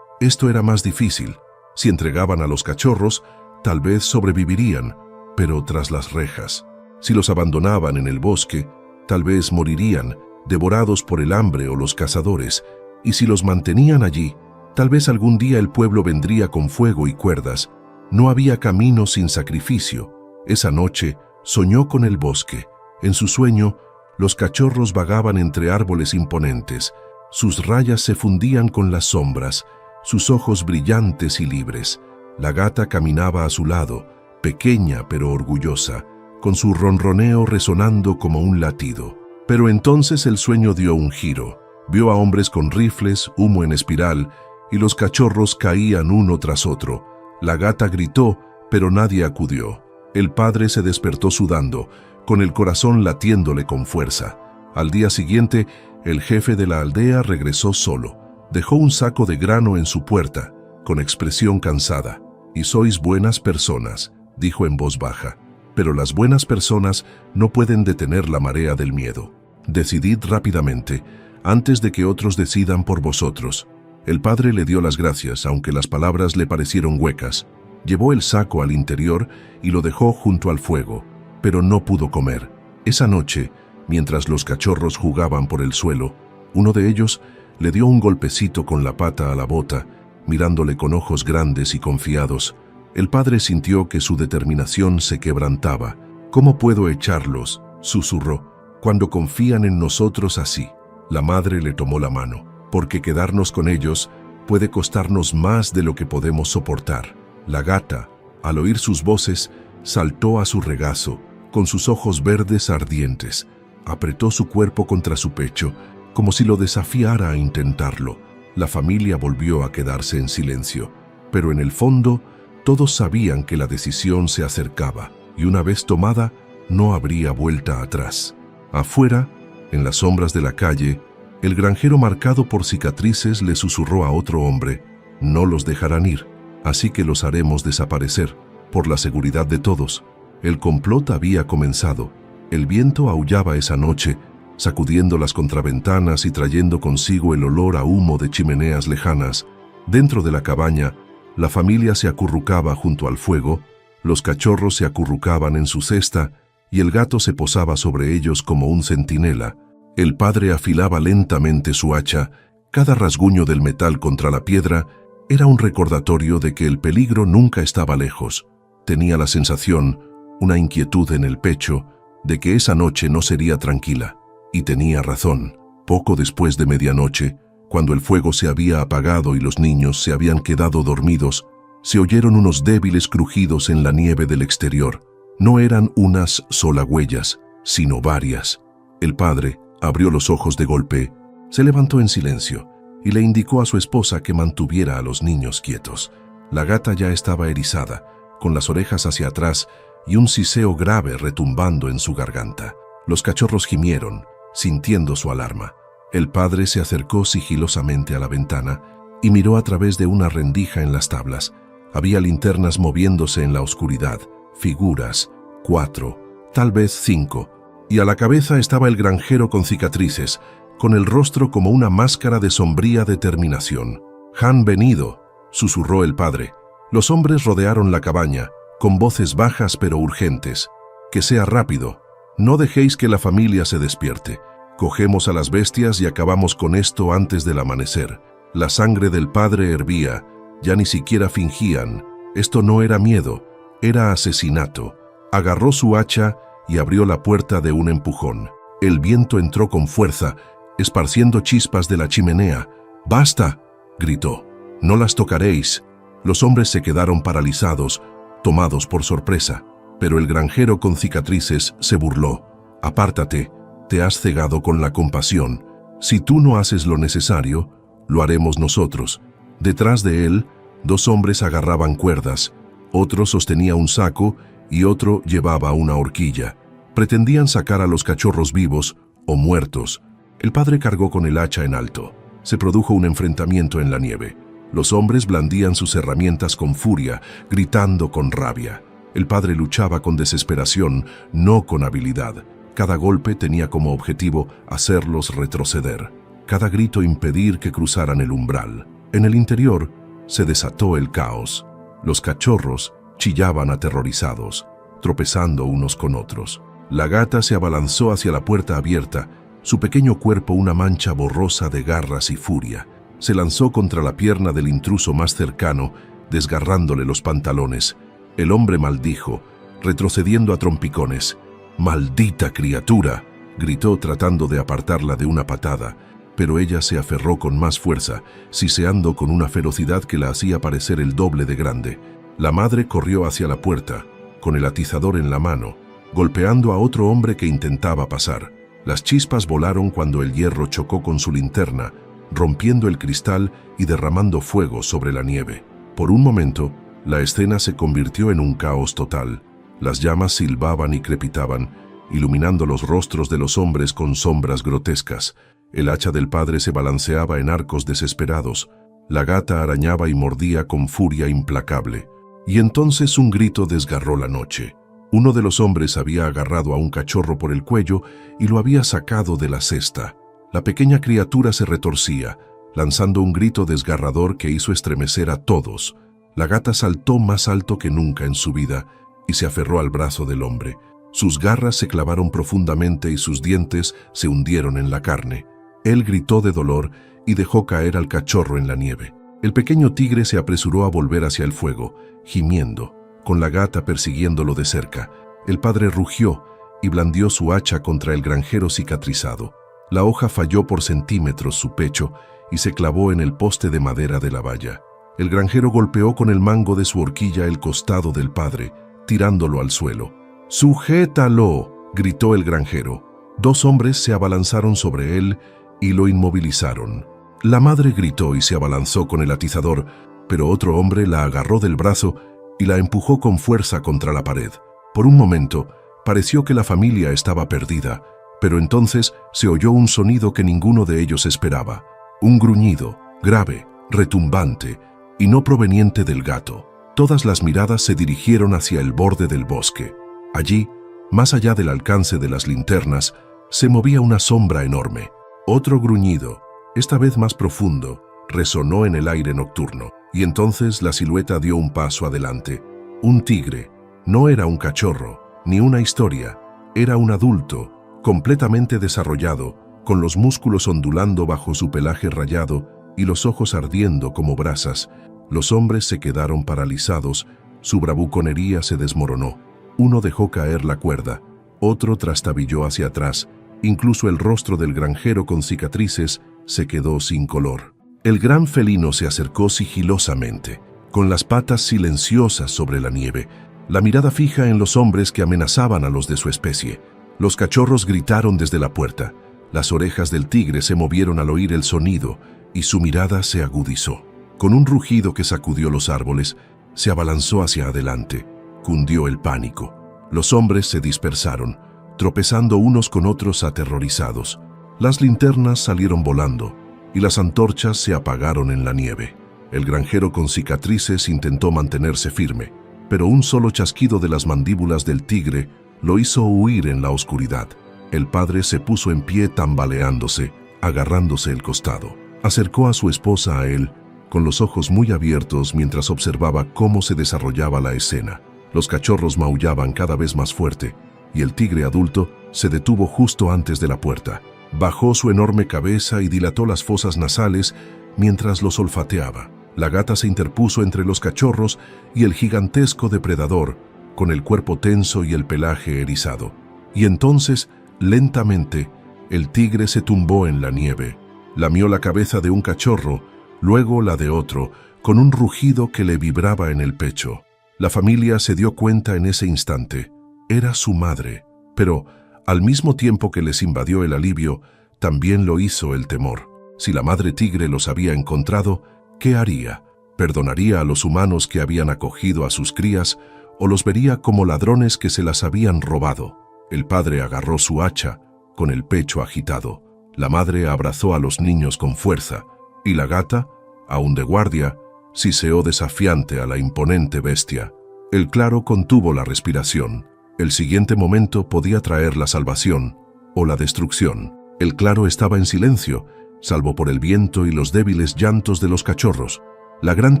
era más difícil. Si entregaban a los cachorros, tal vez sobrevivirían, pero tras las rejas. Si los abandonaban en el bosque, tal vez morirían, devorados por el hambre o los cazadores. Y si los mantenían allí, tal vez algún día el pueblo vendría con fuego y cuerdas. No había camino sin sacrificio. Esa noche, Soñó con el bosque. En su sueño, los cachorros vagaban entre árboles imponentes. Sus rayas se fundían con las sombras, sus ojos brillantes y libres. La gata caminaba a su lado, pequeña pero orgullosa, con su ronroneo resonando como un latido. Pero entonces el sueño dio un giro. Vio a hombres con rifles, humo en espiral, y los cachorros caían uno tras otro. La gata gritó, pero nadie acudió. El padre se despertó sudando, con el corazón latiéndole con fuerza. Al día siguiente, el jefe de la aldea regresó solo. Dejó un saco de grano en su puerta, con expresión cansada. «Y sois buenas personas», dijo en voz baja. «Pero las buenas personas no pueden detener la marea del miedo. Decidid rápidamente, antes de que otros decidan por vosotros». El padre le dio las gracias, aunque las palabras le parecieron huecas. Llevó el saco al interior y lo dejó junto al fuego, pero no pudo comer. Esa noche, mientras los cachorros jugaban por el suelo, uno de ellos le dio un golpecito con la pata a la bota, mirándole con ojos grandes y confiados. El padre sintió que su determinación se quebrantaba. «¿Cómo puedo echarlos?», susurró, «cuando confían en nosotros así». La madre le tomó la mano, «porque quedarnos con ellos puede costarnos más de lo que podemos soportar». La gata, al oír sus voces, saltó a su regazo, con sus ojos verdes ardientes. Apretó su cuerpo contra su pecho, como si lo desafiara a intentarlo. La familia volvió a quedarse en silencio, pero en el fondo todos sabían que la decisión se acercaba, y una vez tomada, no habría vuelta atrás. Afuera, en las sombras de la calle, el granjero marcado por cicatrices le susurró a otro hombre: «No los dejarán ir, así que los haremos desaparecer, por la seguridad de todos». El complot había comenzado. El viento aullaba esa noche, sacudiendo las contraventanas y trayendo consigo el olor a humo de chimeneas lejanas. Dentro de la cabaña, la familia se acurrucaba junto al fuego, los cachorros se acurrucaban en su cesta y el gato se posaba sobre ellos como un centinela. El padre afilaba lentamente su hacha. Cada rasguño del metal contra la piedra era un recordatorio de que el peligro nunca estaba lejos. Tenía la sensación, una inquietud en el pecho, de que esa noche no sería tranquila. Y tenía razón. Poco después de medianoche, cuando el fuego se había apagado y los niños se habían quedado dormidos, se oyeron unos débiles crujidos en la nieve del exterior. No eran unas sola huellas, sino varias. El padre abrió los ojos de golpe, se levantó en silencio y le indicó a su esposa que mantuviera a los niños quietos. La gata ya estaba erizada, con las orejas hacia atrás y un siseo grave retumbando en su garganta. Los cachorros gimieron, sintiendo su alarma. El padre se acercó sigilosamente a la ventana y miró a través de una rendija en las tablas. Había linternas moviéndose en la oscuridad, figuras, 4, tal vez 5, y a la cabeza estaba el granjero con cicatrices, con el rostro como una máscara de sombría determinación. «Han venido», susurró el padre. Los hombres rodearon la cabaña, con voces bajas pero urgentes. «Que sea rápido. No dejéis que la familia se despierte. Cogemos a las bestias y acabamos con esto antes del amanecer». La sangre del padre hervía. Ya ni siquiera fingían. Esto no era miedo, era asesinato. Agarró su hacha y abrió la puerta de un empujón. El viento entró con fuerza, esparciendo chispas de la chimenea. «¡Basta!», gritó. «No las tocaréis». Los hombres se quedaron paralizados, tomados por sorpresa. Pero el granjero con cicatrices se burló. «Apártate, te has cegado con la compasión. Si tú no haces lo necesario, lo haremos nosotros». Detrás de él, 2 hombres agarraban cuerdas, otro sostenía un saco y otro llevaba una horquilla. Pretendían sacar a los cachorros vivos o muertos. El padre cargó con el hacha en alto. Se produjo un enfrentamiento en la nieve. Los hombres blandían sus herramientas con furia, gritando con rabia. El padre luchaba con desesperación, no con habilidad. Cada golpe tenía como objetivo hacerlos retroceder. Cada grito impedir que cruzaran el umbral. En el interior se desató el caos. Los cachorros chillaban aterrorizados, tropezando unos con otros. La gata se abalanzó hacia la puerta abierta, su pequeño cuerpo una mancha borrosa de garras y furia. Se lanzó contra la pierna del intruso más cercano, desgarrándole los pantalones. El hombre maldijo, retrocediendo a trompicones. «¡Maldita criatura!», gritó tratando de apartarla de una patada, pero ella se aferró con más fuerza, siseando con una ferocidad que la hacía parecer el doble de grande. La madre corrió hacia la puerta, con el atizador en la mano, golpeando a otro hombre que intentaba pasar. Las chispas volaron cuando el hierro chocó con su linterna, rompiendo el cristal y derramando fuego sobre la nieve. Por un momento, la escena se convirtió en un caos total. Las llamas silbaban y crepitaban, iluminando los rostros de los hombres con sombras grotescas. El hacha del padre se balanceaba en arcos desesperados. La gata arañaba y mordía con furia implacable. Y entonces un grito desgarró la noche. Uno de los hombres había agarrado a un cachorro por el cuello y lo había sacado de la cesta. La pequeña criatura se retorcía, lanzando un grito desgarrador que hizo estremecer a todos. La gata saltó más alto que nunca en su vida y se aferró al brazo del hombre. Sus garras se clavaron profundamente y sus dientes se hundieron en la carne. Él gritó de dolor y dejó caer al cachorro en la nieve. El pequeño tigre se apresuró a volver hacia el fuego, gimiendo, con la gata persiguiéndolo de cerca. El padre rugió y blandió su hacha contra el granjero cicatrizado. La hoja falló por centímetros su pecho y se clavó en el poste de madera de la valla. El granjero golpeó con el mango de su horquilla el costado del padre, tirándolo al suelo. «¡Sujétalo!», gritó el granjero. Dos hombres se abalanzaron sobre él y lo inmovilizaron. La madre gritó y se abalanzó con el atizador, pero otro hombre la agarró del brazo y la empujó con fuerza contra la pared. Por un momento, pareció que la familia estaba perdida, pero entonces se oyó un sonido que ninguno de ellos esperaba. Un gruñido, grave, retumbante, y no proveniente del gato. Todas las miradas se dirigieron hacia el borde del bosque. Allí, más allá del alcance de las linternas, se movía una sombra enorme. Otro gruñido, esta vez más profundo, resonó en el aire nocturno, y entonces la silueta dio un paso adelante. Un tigre. No era un cachorro, ni una historia. Era un adulto, completamente desarrollado, con los músculos ondulando bajo su pelaje rayado y los ojos ardiendo como brasas. Los hombres se quedaron paralizados, su bravuconería se desmoronó. Uno dejó caer la cuerda, otro trastabilló hacia atrás. Incluso el rostro del granjero con cicatrices se quedó sin color. El gran felino se acercó sigilosamente, con las patas silenciosas sobre la nieve, la mirada fija en los hombres que amenazaban a los de su especie. Los cachorros gritaron desde la puerta. Las orejas del tigre se movieron al oír el sonido y su mirada se agudizó. Con un rugido que sacudió los árboles, se abalanzó hacia adelante. Cundió el pánico. Los hombres se dispersaron, tropezando unos con otros aterrorizados. Las linternas salieron volando y las antorchas se apagaron en la nieve. El granjero con cicatrices intentó mantenerse firme, pero un solo chasquido de las mandíbulas del tigre lo hizo huir en la oscuridad. El padre se puso en pie tambaleándose, agarrándose el costado. Acercó a su esposa a él, con los ojos muy abiertos mientras observaba cómo se desarrollaba la escena. Los cachorros maullaban cada vez más fuerte, y el tigre adulto se detuvo justo antes de la puerta. Bajó su enorme cabeza y dilató las fosas nasales mientras los olfateaba. La gata se interpuso entre los cachorros y el gigantesco depredador, con el cuerpo tenso y el pelaje erizado. Y entonces, lentamente, el tigre se tumbó en la nieve. Lamió la cabeza de un cachorro, luego la de otro, con un rugido que le vibraba en el pecho. La familia se dio cuenta en ese instante. Era su madre, pero al mismo tiempo que les invadió el alivio, también lo hizo el temor. Si la madre tigre los había encontrado, ¿qué haría? ¿Perdonaría a los humanos que habían acogido a sus crías o los vería como ladrones que se las habían robado? El padre agarró su hacha, con el pecho agitado. La madre abrazó a los niños con fuerza, y la gata, aún de guardia, siseó desafiante a la imponente bestia. El claro contuvo la respiración. El siguiente momento podía traer la salvación o la destrucción. El claro estaba en silencio, salvo por el viento y los débiles llantos de los cachorros. La gran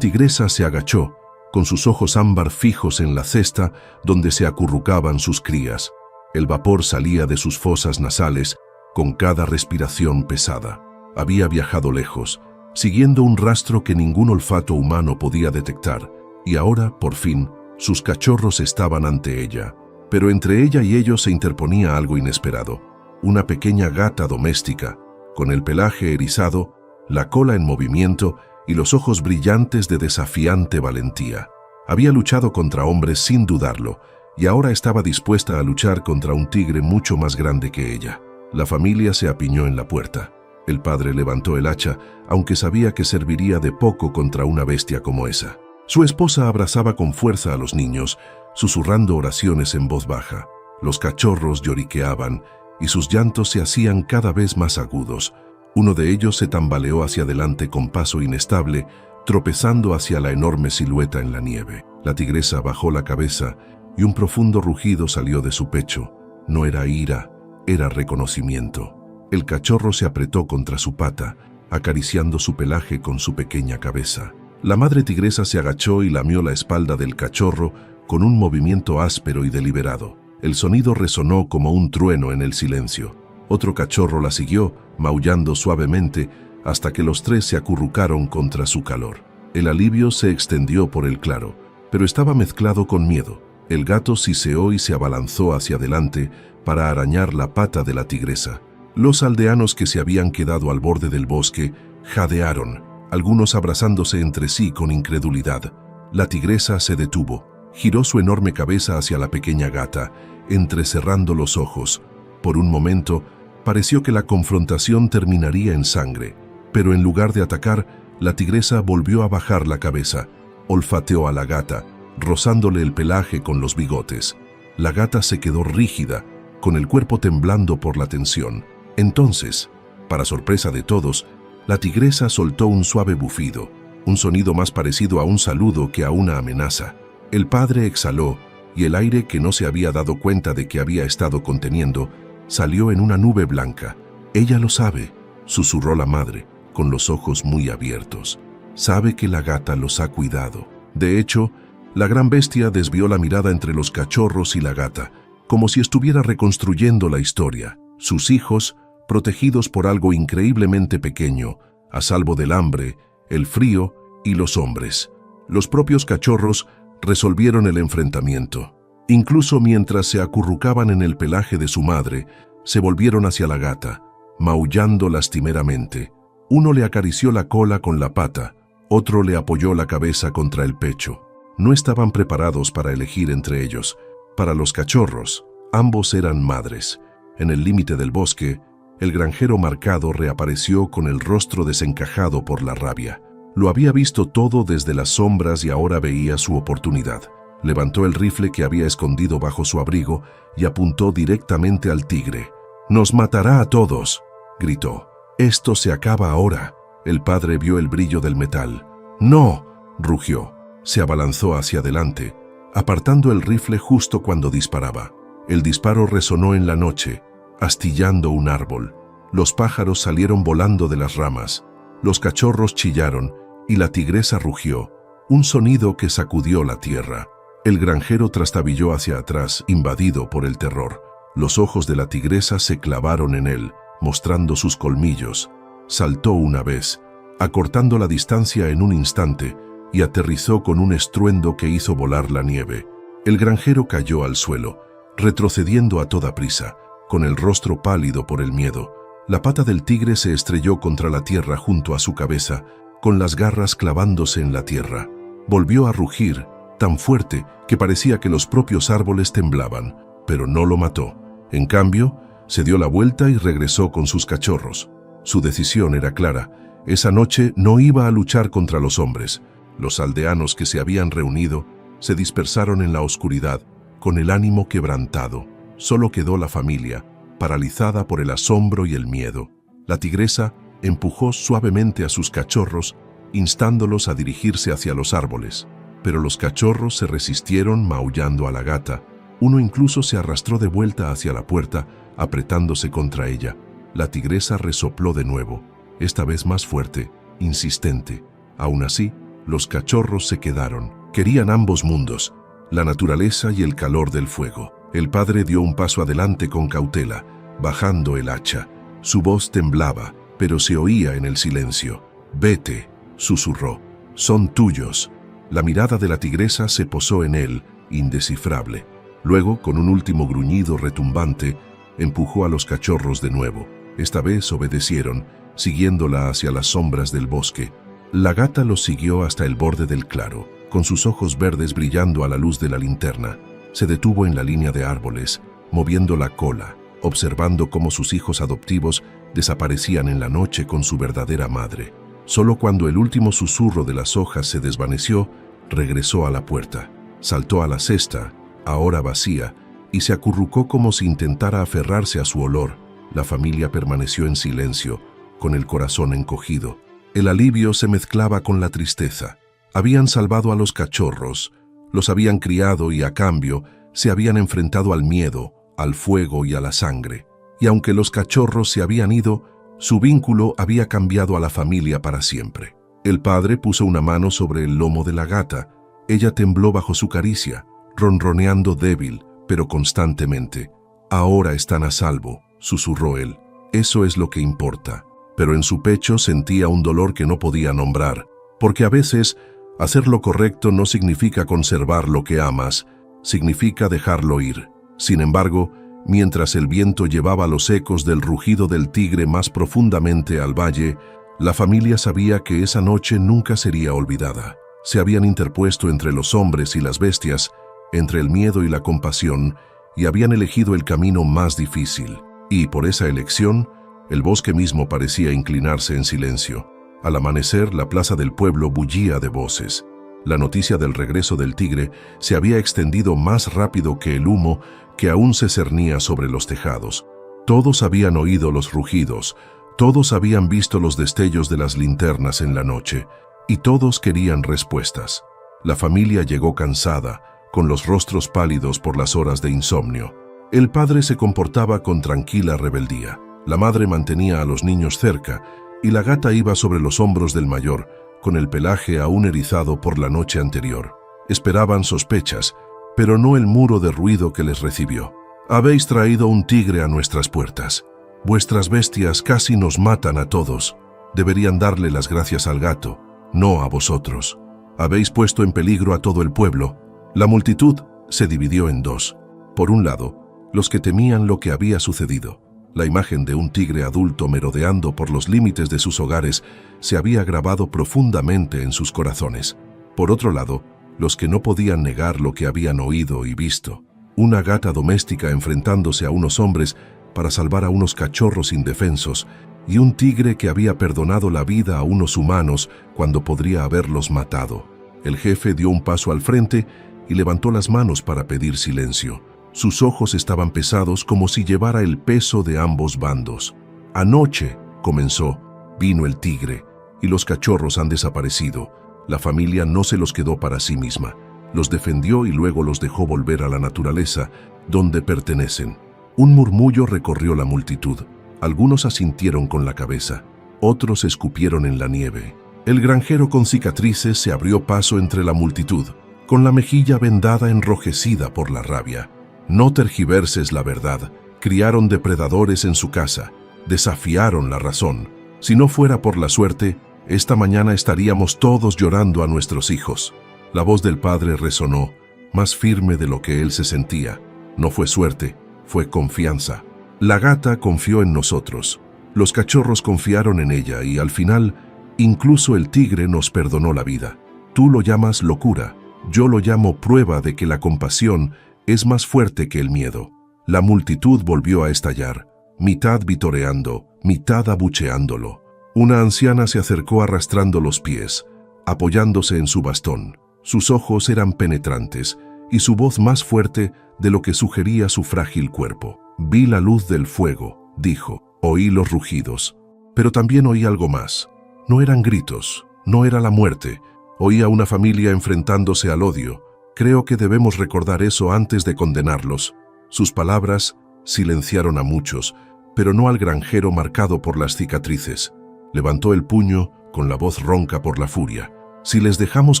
tigresa se agachó, con sus ojos ámbar fijos en la cesta donde se acurrucaban sus crías. El vapor salía de sus fosas nasales con cada respiración pesada. Había viajado lejos, siguiendo un rastro que ningún olfato humano podía detectar, y ahora, por fin, Sus cachorros estaban ante ella, pero entre ella y ellos se interponía algo inesperado. Una pequeña gata doméstica, con el pelaje erizado, la cola en movimiento y los ojos brillantes de desafiante valentía. Había luchado contra hombres sin dudarlo, y ahora estaba dispuesta a luchar contra un tigre mucho más grande que ella. La familia se apiñó en la puerta. El padre levantó el hacha, aunque sabía que serviría de poco contra una bestia como esa. Su esposa abrazaba con fuerza a los niños, susurrando oraciones en voz baja. Los cachorros lloriqueaban, y sus llantos se hacían cada vez más agudos. Uno de ellos se tambaleó hacia adelante con paso inestable, tropezando hacia la enorme silueta en la nieve. La tigresa bajó la cabeza y un profundo rugido salió de su pecho. No era ira, era reconocimiento. El cachorro se apretó contra su pata, acariciando su pelaje con su pequeña cabeza. La madre tigresa se agachó y lamió la espalda del cachorro con un movimiento áspero y deliberado. El sonido resonó como un trueno en el silencio. Otro cachorro la siguió, maullando suavemente, hasta que los tres se acurrucaron contra su calor. El alivio se extendió por el claro, pero estaba mezclado con miedo. El gato siseó y se abalanzó hacia adelante para arañar la pata de la tigresa. Los aldeanos que se habían quedado al borde del bosque jadearon, algunos abrazándose entre sí con incredulidad. La tigresa se detuvo, giró su enorme cabeza hacia la pequeña gata, entrecerrando los ojos. Por un momento, pareció que la confrontación terminaría en sangre, pero en lugar de atacar, la tigresa volvió a bajar la cabeza, olfateó a la gata, rozándole el pelaje con los bigotes. La gata se quedó rígida, con el cuerpo temblando por la tensión. Entonces, para sorpresa de todos, la tigresa soltó un suave bufido, un sonido más parecido a un saludo que a una amenaza. El padre exhaló, y el aire que no se había dado cuenta de que había estado conteniendo, salió en una nube blanca. «Ella lo sabe», susurró la madre, con los ojos muy abiertos. «Sabe que la gata los ha cuidado». De hecho, la gran bestia desvió la mirada entre los cachorros y la gata, como si estuviera reconstruyendo la historia. Sus hijos, protegidos por algo increíblemente pequeño, a salvo del hambre, el frío y los hombres. Los propios cachorros resolvieron el enfrentamiento. Incluso mientras se acurrucaban en el pelaje de su madre, se volvieron hacia la gata, maullando lastimeramente. Uno le acarició la cola con la pata, otro le apoyó la cabeza contra el pecho. No estaban preparados para elegir entre ellos. Para los cachorros, ambos eran madres. En el límite del bosque, el granjero marcado reapareció con el rostro desencajado por la rabia. Lo había visto todo desde las sombras y ahora veía su oportunidad. Levantó el rifle que había escondido bajo su abrigo y apuntó directamente al tigre. «Nos matará a todos», gritó. «Esto se acaba ahora». El padre vio el brillo del metal. «No», rugió. Se abalanzó hacia adelante, apartando el rifle justo cuando disparaba. El disparo resonó en la noche, astillando un árbol. Los pájaros salieron volando de las ramas. Los cachorros chillaron y la tigresa rugió, un sonido que sacudió la tierra. El granjero trastabilló hacia atrás, invadido por el terror. Los ojos de la tigresa se clavaron en él, mostrando sus colmillos. Saltó una vez, acortando la distancia en un instante, y aterrizó con un estruendo que hizo volar la nieve. El granjero cayó al suelo, retrocediendo a toda prisa, con el rostro pálido por el miedo. La pata del tigre se estrelló contra la tierra junto a su cabeza, con las garras clavándose en la tierra. Volvió a rugir, tan fuerte que parecía que los propios árboles temblaban, pero no lo mató. En cambio, se dio la vuelta y regresó con sus cachorros. Su decisión era clara. Esa noche no iba a luchar contra los hombres. Los aldeanos que se habían reunido se dispersaron en la oscuridad, con el ánimo quebrantado. Solo quedó la familia, paralizada por el asombro y el miedo. La tigresa empujó suavemente a sus cachorros, instándolos a dirigirse hacia los árboles. Pero los cachorros se resistieron maullando a la gata. Uno incluso se arrastró de vuelta hacia la puerta, apretándose contra ella. La tigresa resopló de nuevo, esta vez más fuerte, insistente. Aún así, los cachorros se quedaron. Querían ambos mundos, la naturaleza y el calor del fuego. El padre dio un paso adelante con cautela, bajando el hacha. Su voz temblaba, pero se oía en el silencio. «Vete», susurró. «Son tuyos». La mirada de la tigresa se posó en él, indescifrable. Luego, con un último gruñido retumbante, empujó a los cachorros de nuevo. Esta vez obedecieron, siguiéndola hacia las sombras del bosque. La gata los siguió hasta el borde del claro, con sus ojos verdes brillando a la luz de la linterna. Se detuvo en la línea de árboles, moviendo la cola, observando cómo sus hijos adoptivos desaparecían en la noche con su verdadera madre. Solo cuando el último susurro de las hojas se desvaneció, regresó a la puerta. Saltó a la cesta, ahora vacía, y se acurrucó como si intentara aferrarse a su olor. La familia permaneció en silencio, con el corazón encogido. El alivio se mezclaba con la tristeza. Habían salvado a los cachorros, los habían criado y a cambio se habían enfrentado al miedo, al fuego y a la sangre. Y aunque los cachorros se habían ido, su vínculo había cambiado a la familia para siempre. El padre puso una mano sobre el lomo de la gata. Ella tembló bajo su caricia, ronroneando débil, pero constantemente. «Ahora están a salvo», susurró él. «Eso es lo que importa». Pero en su pecho sentía un dolor que no podía nombrar, porque a veces hacer lo correcto no significa conservar lo que amas, significa dejarlo ir. Sin embargo, mientras el viento llevaba los ecos del rugido del tigre más profundamente al valle, la familia sabía que esa noche nunca sería olvidada. Se habían interpuesto entre los hombres y las bestias, entre el miedo y la compasión, y habían elegido el camino más difícil. Y por esa elección, el bosque mismo parecía inclinarse en silencio. Al amanecer, la plaza del pueblo bullía de voces. La noticia del regreso del tigre se había extendido más rápido que el humo que aún se cernía sobre los tejados. Todos habían oído los rugidos, todos habían visto los destellos de las linternas en la noche, y todos querían respuestas. La familia llegó cansada, con los rostros pálidos por las horas de insomnio. El padre se comportaba con tranquila rebeldía. La madre mantenía a los niños cerca, y la gata iba sobre los hombros del mayor, con el pelaje aún erizado por la noche anterior. Esperaban sospechas, pero no el muro de ruido que les recibió. «Habéis traído un tigre a nuestras puertas. Vuestras bestias casi nos matan a todos. Deberían darle las gracias al gato, no a vosotros. Habéis puesto en peligro a todo el pueblo». La multitud se dividió en dos. Por un lado, los que temían lo que había sucedido. La imagen de un tigre adulto merodeando por los límites de sus hogares se había grabado profundamente en sus corazones. Por otro lado, los que no podían negar lo que habían oído y visto. Una gata doméstica enfrentándose a unos hombres para salvar a unos cachorros indefensos, y un tigre que había perdonado la vida a unos humanos cuando podría haberlos matado. El jefe dio un paso al frente y levantó las manos para pedir silencio. Sus ojos estaban pesados como si llevara el peso de ambos bandos. «Anoche», comenzó, «vino el tigre, y los cachorros han desaparecido. La familia no se los quedó para sí misma. Los defendió y luego los dejó volver a la naturaleza, donde pertenecen». Un murmullo recorrió la multitud. Algunos asintieron con la cabeza, otros escupieron en la nieve. El granjero con cicatrices se abrió paso entre la multitud, con la mejilla vendada enrojecida por la rabia. «No tergiverses la verdad. Criaron depredadores en su casa. Desafiaron la razón. Si no fuera por la suerte, esta mañana estaríamos todos llorando a nuestros hijos». La voz del padre resonó, más firme de lo que él se sentía. No fue suerte, fue confianza. La gata confió en nosotros. Los cachorros confiaron en ella y al final, incluso el tigre nos perdonó la vida. Tú lo llamas locura. Yo lo llamo prueba de que la compasión es más fuerte que el miedo. La multitud volvió a estallar, mitad vitoreando, mitad abucheándolo. Una anciana se acercó arrastrando los pies, apoyándose en su bastón. Sus ojos eran penetrantes y su voz más fuerte de lo que sugería su frágil cuerpo. «Vi la luz del fuego», dijo. «Oí los rugidos. Pero también oí algo más. No eran gritos, no era la muerte. Oí a una familia enfrentándose al odio. Creo que debemos recordar eso antes de condenarlos». Sus palabras silenciaron a muchos, pero no al granjero marcado por las cicatrices. Levantó el puño con la voz ronca por la furia. «Si les dejamos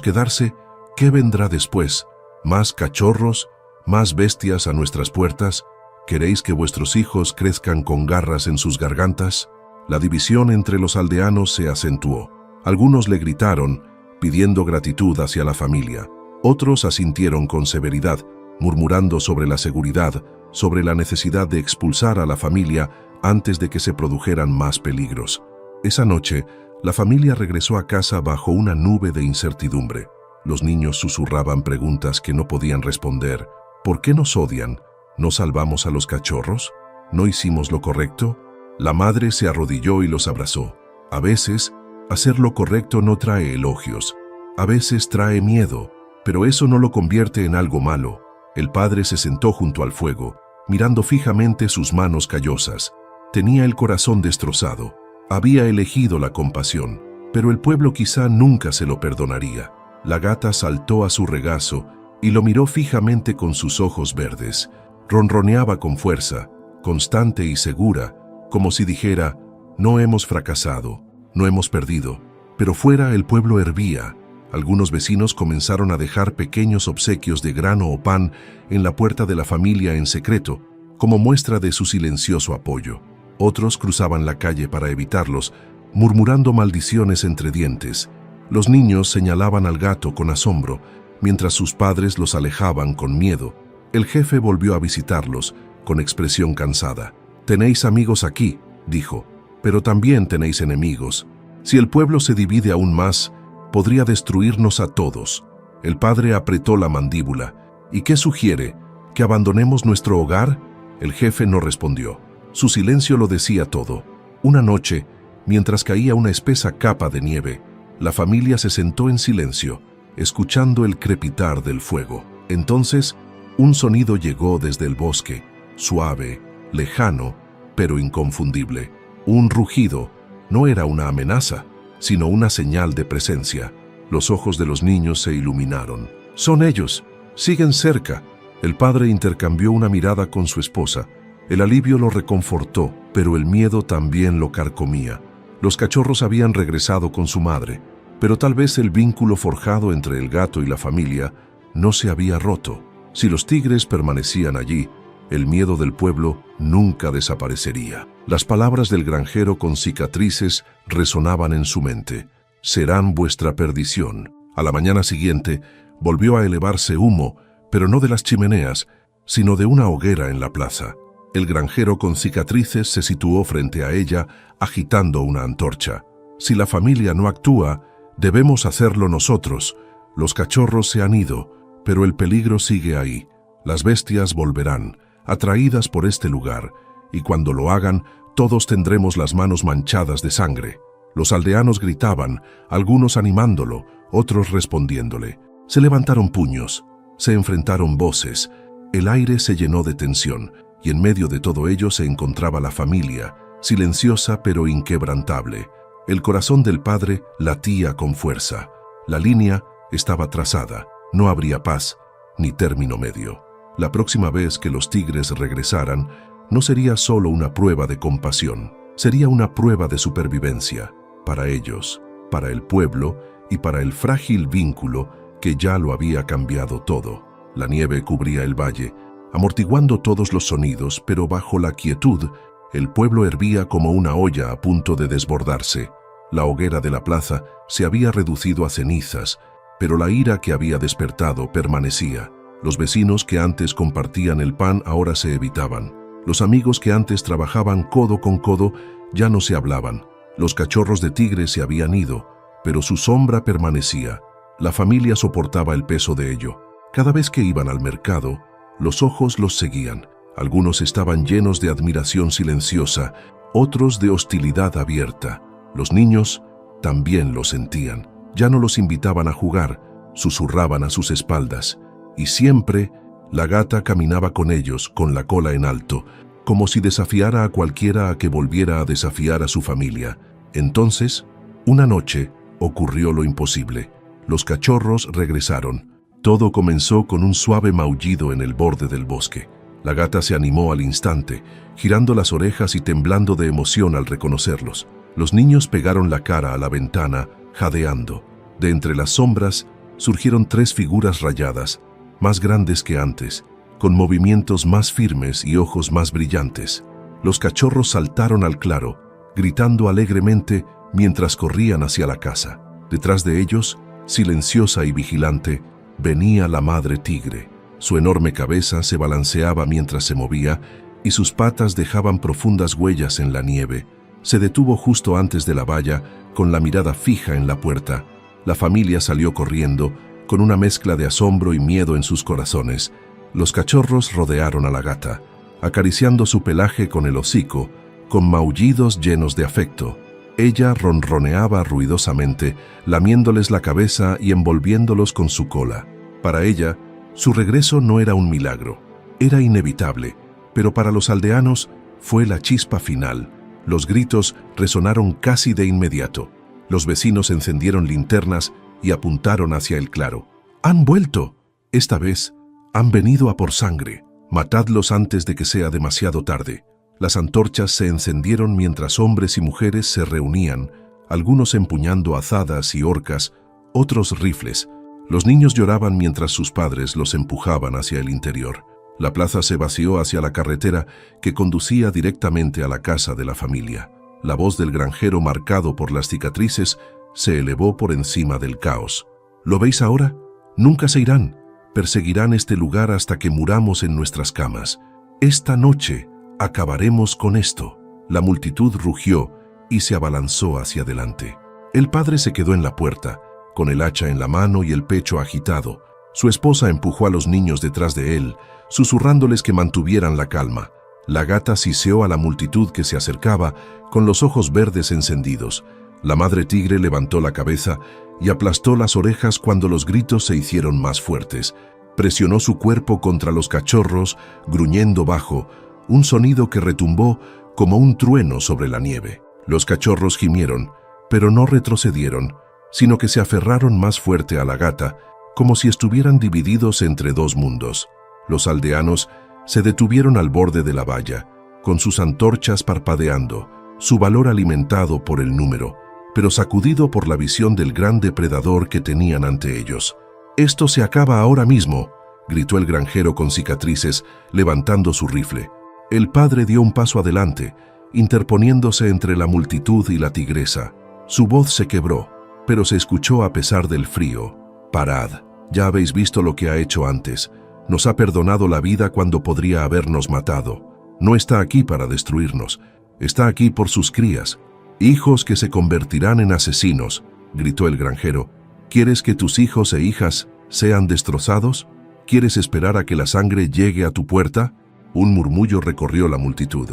quedarse, ¿qué vendrá después? ¿Más cachorros? ¿Más bestias a nuestras puertas? ¿Queréis que vuestros hijos crezcan con garras en sus gargantas?» La división entre los aldeanos se acentuó. Algunos le gritaron, pidiendo gratitud hacia la familia. Otros asintieron con severidad, murmurando sobre la seguridad, sobre la necesidad de expulsar a la familia antes de que se produjeran más peligros. Esa noche, la familia regresó a casa bajo una nube de incertidumbre. Los niños susurraban preguntas que no podían responder. ¿Por qué nos odian? ¿No salvamos a los cachorros? ¿No hicimos lo correcto? La madre se arrodilló y los abrazó. A veces, hacer lo correcto no trae elogios. A veces trae miedo, pero eso no lo convierte en algo malo. El padre se sentó junto al fuego, mirando fijamente sus manos callosas. Tenía el corazón destrozado. Había elegido la compasión, pero el pueblo quizá nunca se lo perdonaría. La gata saltó a su regazo y lo miró fijamente con sus ojos verdes. Ronroneaba con fuerza, constante y segura, como si dijera: no hemos fracasado, no hemos perdido. Pero fuera el pueblo hervía. Algunos vecinos comenzaron a dejar pequeños obsequios de grano o pan en la puerta de la familia en secreto, como muestra de su silencioso apoyo. Otros cruzaban la calle para evitarlos, murmurando maldiciones entre dientes. Los niños señalaban al gato con asombro, mientras sus padres los alejaban con miedo. El jefe volvió a visitarlos, con expresión cansada. «Tenéis amigos aquí», dijo, «pero también tenéis enemigos. Si el pueblo se divide aún más, podría destruirnos a todos». El padre apretó la mandíbula. «¿Y qué sugiere? ¿Que abandonemos nuestro hogar?». El jefe no respondió. Su silencio lo decía todo. Una noche, mientras caía una espesa capa de nieve, la familia se sentó en silencio, escuchando el crepitar del fuego. Entonces, un sonido llegó desde el bosque, suave, lejano, pero inconfundible. Un rugido. No era una amenaza, sino una señal de presencia. Los ojos de los niños se iluminaron. «Son ellos. Siguen cerca». El padre intercambió una mirada con su esposa. El alivio lo reconfortó, pero el miedo también lo carcomía. Los cachorros habían regresado con su madre, pero tal vez el vínculo forjado entre el gato y la familia no se había roto. Si los tigres permanecían allí, el miedo del pueblo nunca desaparecería. Las palabras del granjero con cicatrices resonaban en su mente. «Serán vuestra perdición». A la mañana siguiente volvió a elevarse humo, pero no de las chimeneas, sino de una hoguera en la plaza. El granjero con cicatrices se situó frente a ella, agitando una antorcha. «Si la familia no actúa, debemos hacerlo nosotros. Los cachorros se han ido, pero el peligro sigue ahí. Las bestias volverán, atraídas por este lugar, y cuando lo hagan, todos tendremos las manos manchadas de sangre». Los aldeanos gritaban, algunos animándolo, otros respondiéndole. Se levantaron puños, se enfrentaron voces, el aire se llenó de tensión, y en medio de todo ello se encontraba la familia, silenciosa pero inquebrantable. El corazón del padre latía con fuerza. La línea estaba trazada, no habría paz, ni término medio. La próxima vez que los tigres regresaran, no sería solo una prueba de compasión, sería una prueba de supervivencia, para ellos, para el pueblo y para el frágil vínculo que ya lo había cambiado todo. La nieve cubría el valle, amortiguando todos los sonidos, pero bajo la quietud, el pueblo hervía como una olla a punto de desbordarse. La hoguera de la plaza se había reducido a cenizas, pero la ira que había despertado permanecía. Los vecinos que antes compartían el pan ahora se evitaban. Los amigos que antes trabajaban codo con codo ya no se hablaban. Los cachorros de tigre se habían ido, pero su sombra permanecía. La familia soportaba el peso de ello. Cada vez que iban al mercado, los ojos los seguían. Algunos estaban llenos de admiración silenciosa, otros de hostilidad abierta. Los niños también lo sentían. Ya no los invitaban a jugar, susurraban a sus espaldas. Y siempre la gata caminaba con ellos, con la cola en alto, como si desafiara a cualquiera a que volviera a desafiar a su familia. Entonces, una noche, ocurrió lo imposible. Los cachorros regresaron. Todo comenzó con un suave maullido en el borde del bosque. La gata se animó al instante, girando las orejas y temblando de emoción al reconocerlos. Los niños pegaron la cara a la ventana, jadeando. De entre las sombras surgieron 3 figuras rayadas, más grandes que antes, con movimientos más firmes y ojos más brillantes. Los cachorros saltaron al claro, gritando alegremente mientras corrían hacia la casa. Detrás de ellos, Silenciosa y vigilante, venía la madre tigre. Su enorme cabeza se balanceaba mientras se movía y sus patas dejaban profundas huellas en la nieve. Se detuvo justo antes de la valla, con la mirada fija en la puerta. La familia salió corriendo, con una mezcla de asombro y miedo en sus corazones. Los cachorros rodearon a la gata, acariciando su pelaje con el hocico, con maullidos llenos de afecto. Ella ronroneaba ruidosamente, lamiéndoles la cabeza y envolviéndolos con su cola. Para ella, su regreso no era un milagro, era inevitable, pero para los aldeanos fue la chispa final. Los gritos resonaron casi de inmediato. Los vecinos encendieron linternas y apuntaron hacia el claro. ¡Han vuelto! Esta vez, han venido a por sangre. Matadlos antes de que sea demasiado tarde. Las antorchas se encendieron mientras hombres y mujeres se reunían, algunos empuñando azadas y horcas, otros rifles. Los niños lloraban mientras sus padres los empujaban hacia el interior. La plaza se vació hacia la carretera que conducía directamente a la casa de la familia. La voz del granjero, marcado por las cicatrices, se elevó por encima del caos. ¿Lo veis ahora? Nunca se irán. Perseguirán este lugar hasta que muramos en nuestras camas. Esta noche acabaremos con esto. La multitud rugió y se abalanzó hacia adelante. El padre se quedó en la puerta, con el hacha en la mano y el pecho agitado. Su esposa empujó a los niños detrás de él, susurrándoles que mantuvieran la calma. La gata siseó a la multitud que se acercaba, con los ojos verdes encendidos. La madre tigre levantó la cabeza y aplastó las orejas cuando los gritos se hicieron más fuertes. Presionó su cuerpo contra los cachorros, gruñendo bajo, un sonido que retumbó como un trueno sobre la nieve. Los cachorros gimieron, pero no retrocedieron, sino que se aferraron más fuerte a la gata, como si estuvieran divididos entre dos mundos. Los aldeanos se detuvieron al borde de la valla, con sus antorchas parpadeando, su valor alimentado por el número, pero sacudido por la visión del gran depredador que tenían ante ellos. «Esto se acaba ahora mismo», gritó el granjero con cicatrices, levantando su rifle. El padre dio un paso adelante, interponiéndose entre la multitud y la tigresa. Su voz se quebró, pero se escuchó a pesar del frío. «Parad, ya habéis visto lo que ha hecho antes. Nos ha perdonado la vida cuando podría habernos matado. No está aquí para destruirnos, está aquí por sus crías. Hijos que se convertirán en asesinos», gritó el granjero. «¿Quieres que tus hijos e hijas sean destrozados? ¿Quieres esperar a que la sangre llegue a tu puerta?» Un murmullo recorrió la multitud.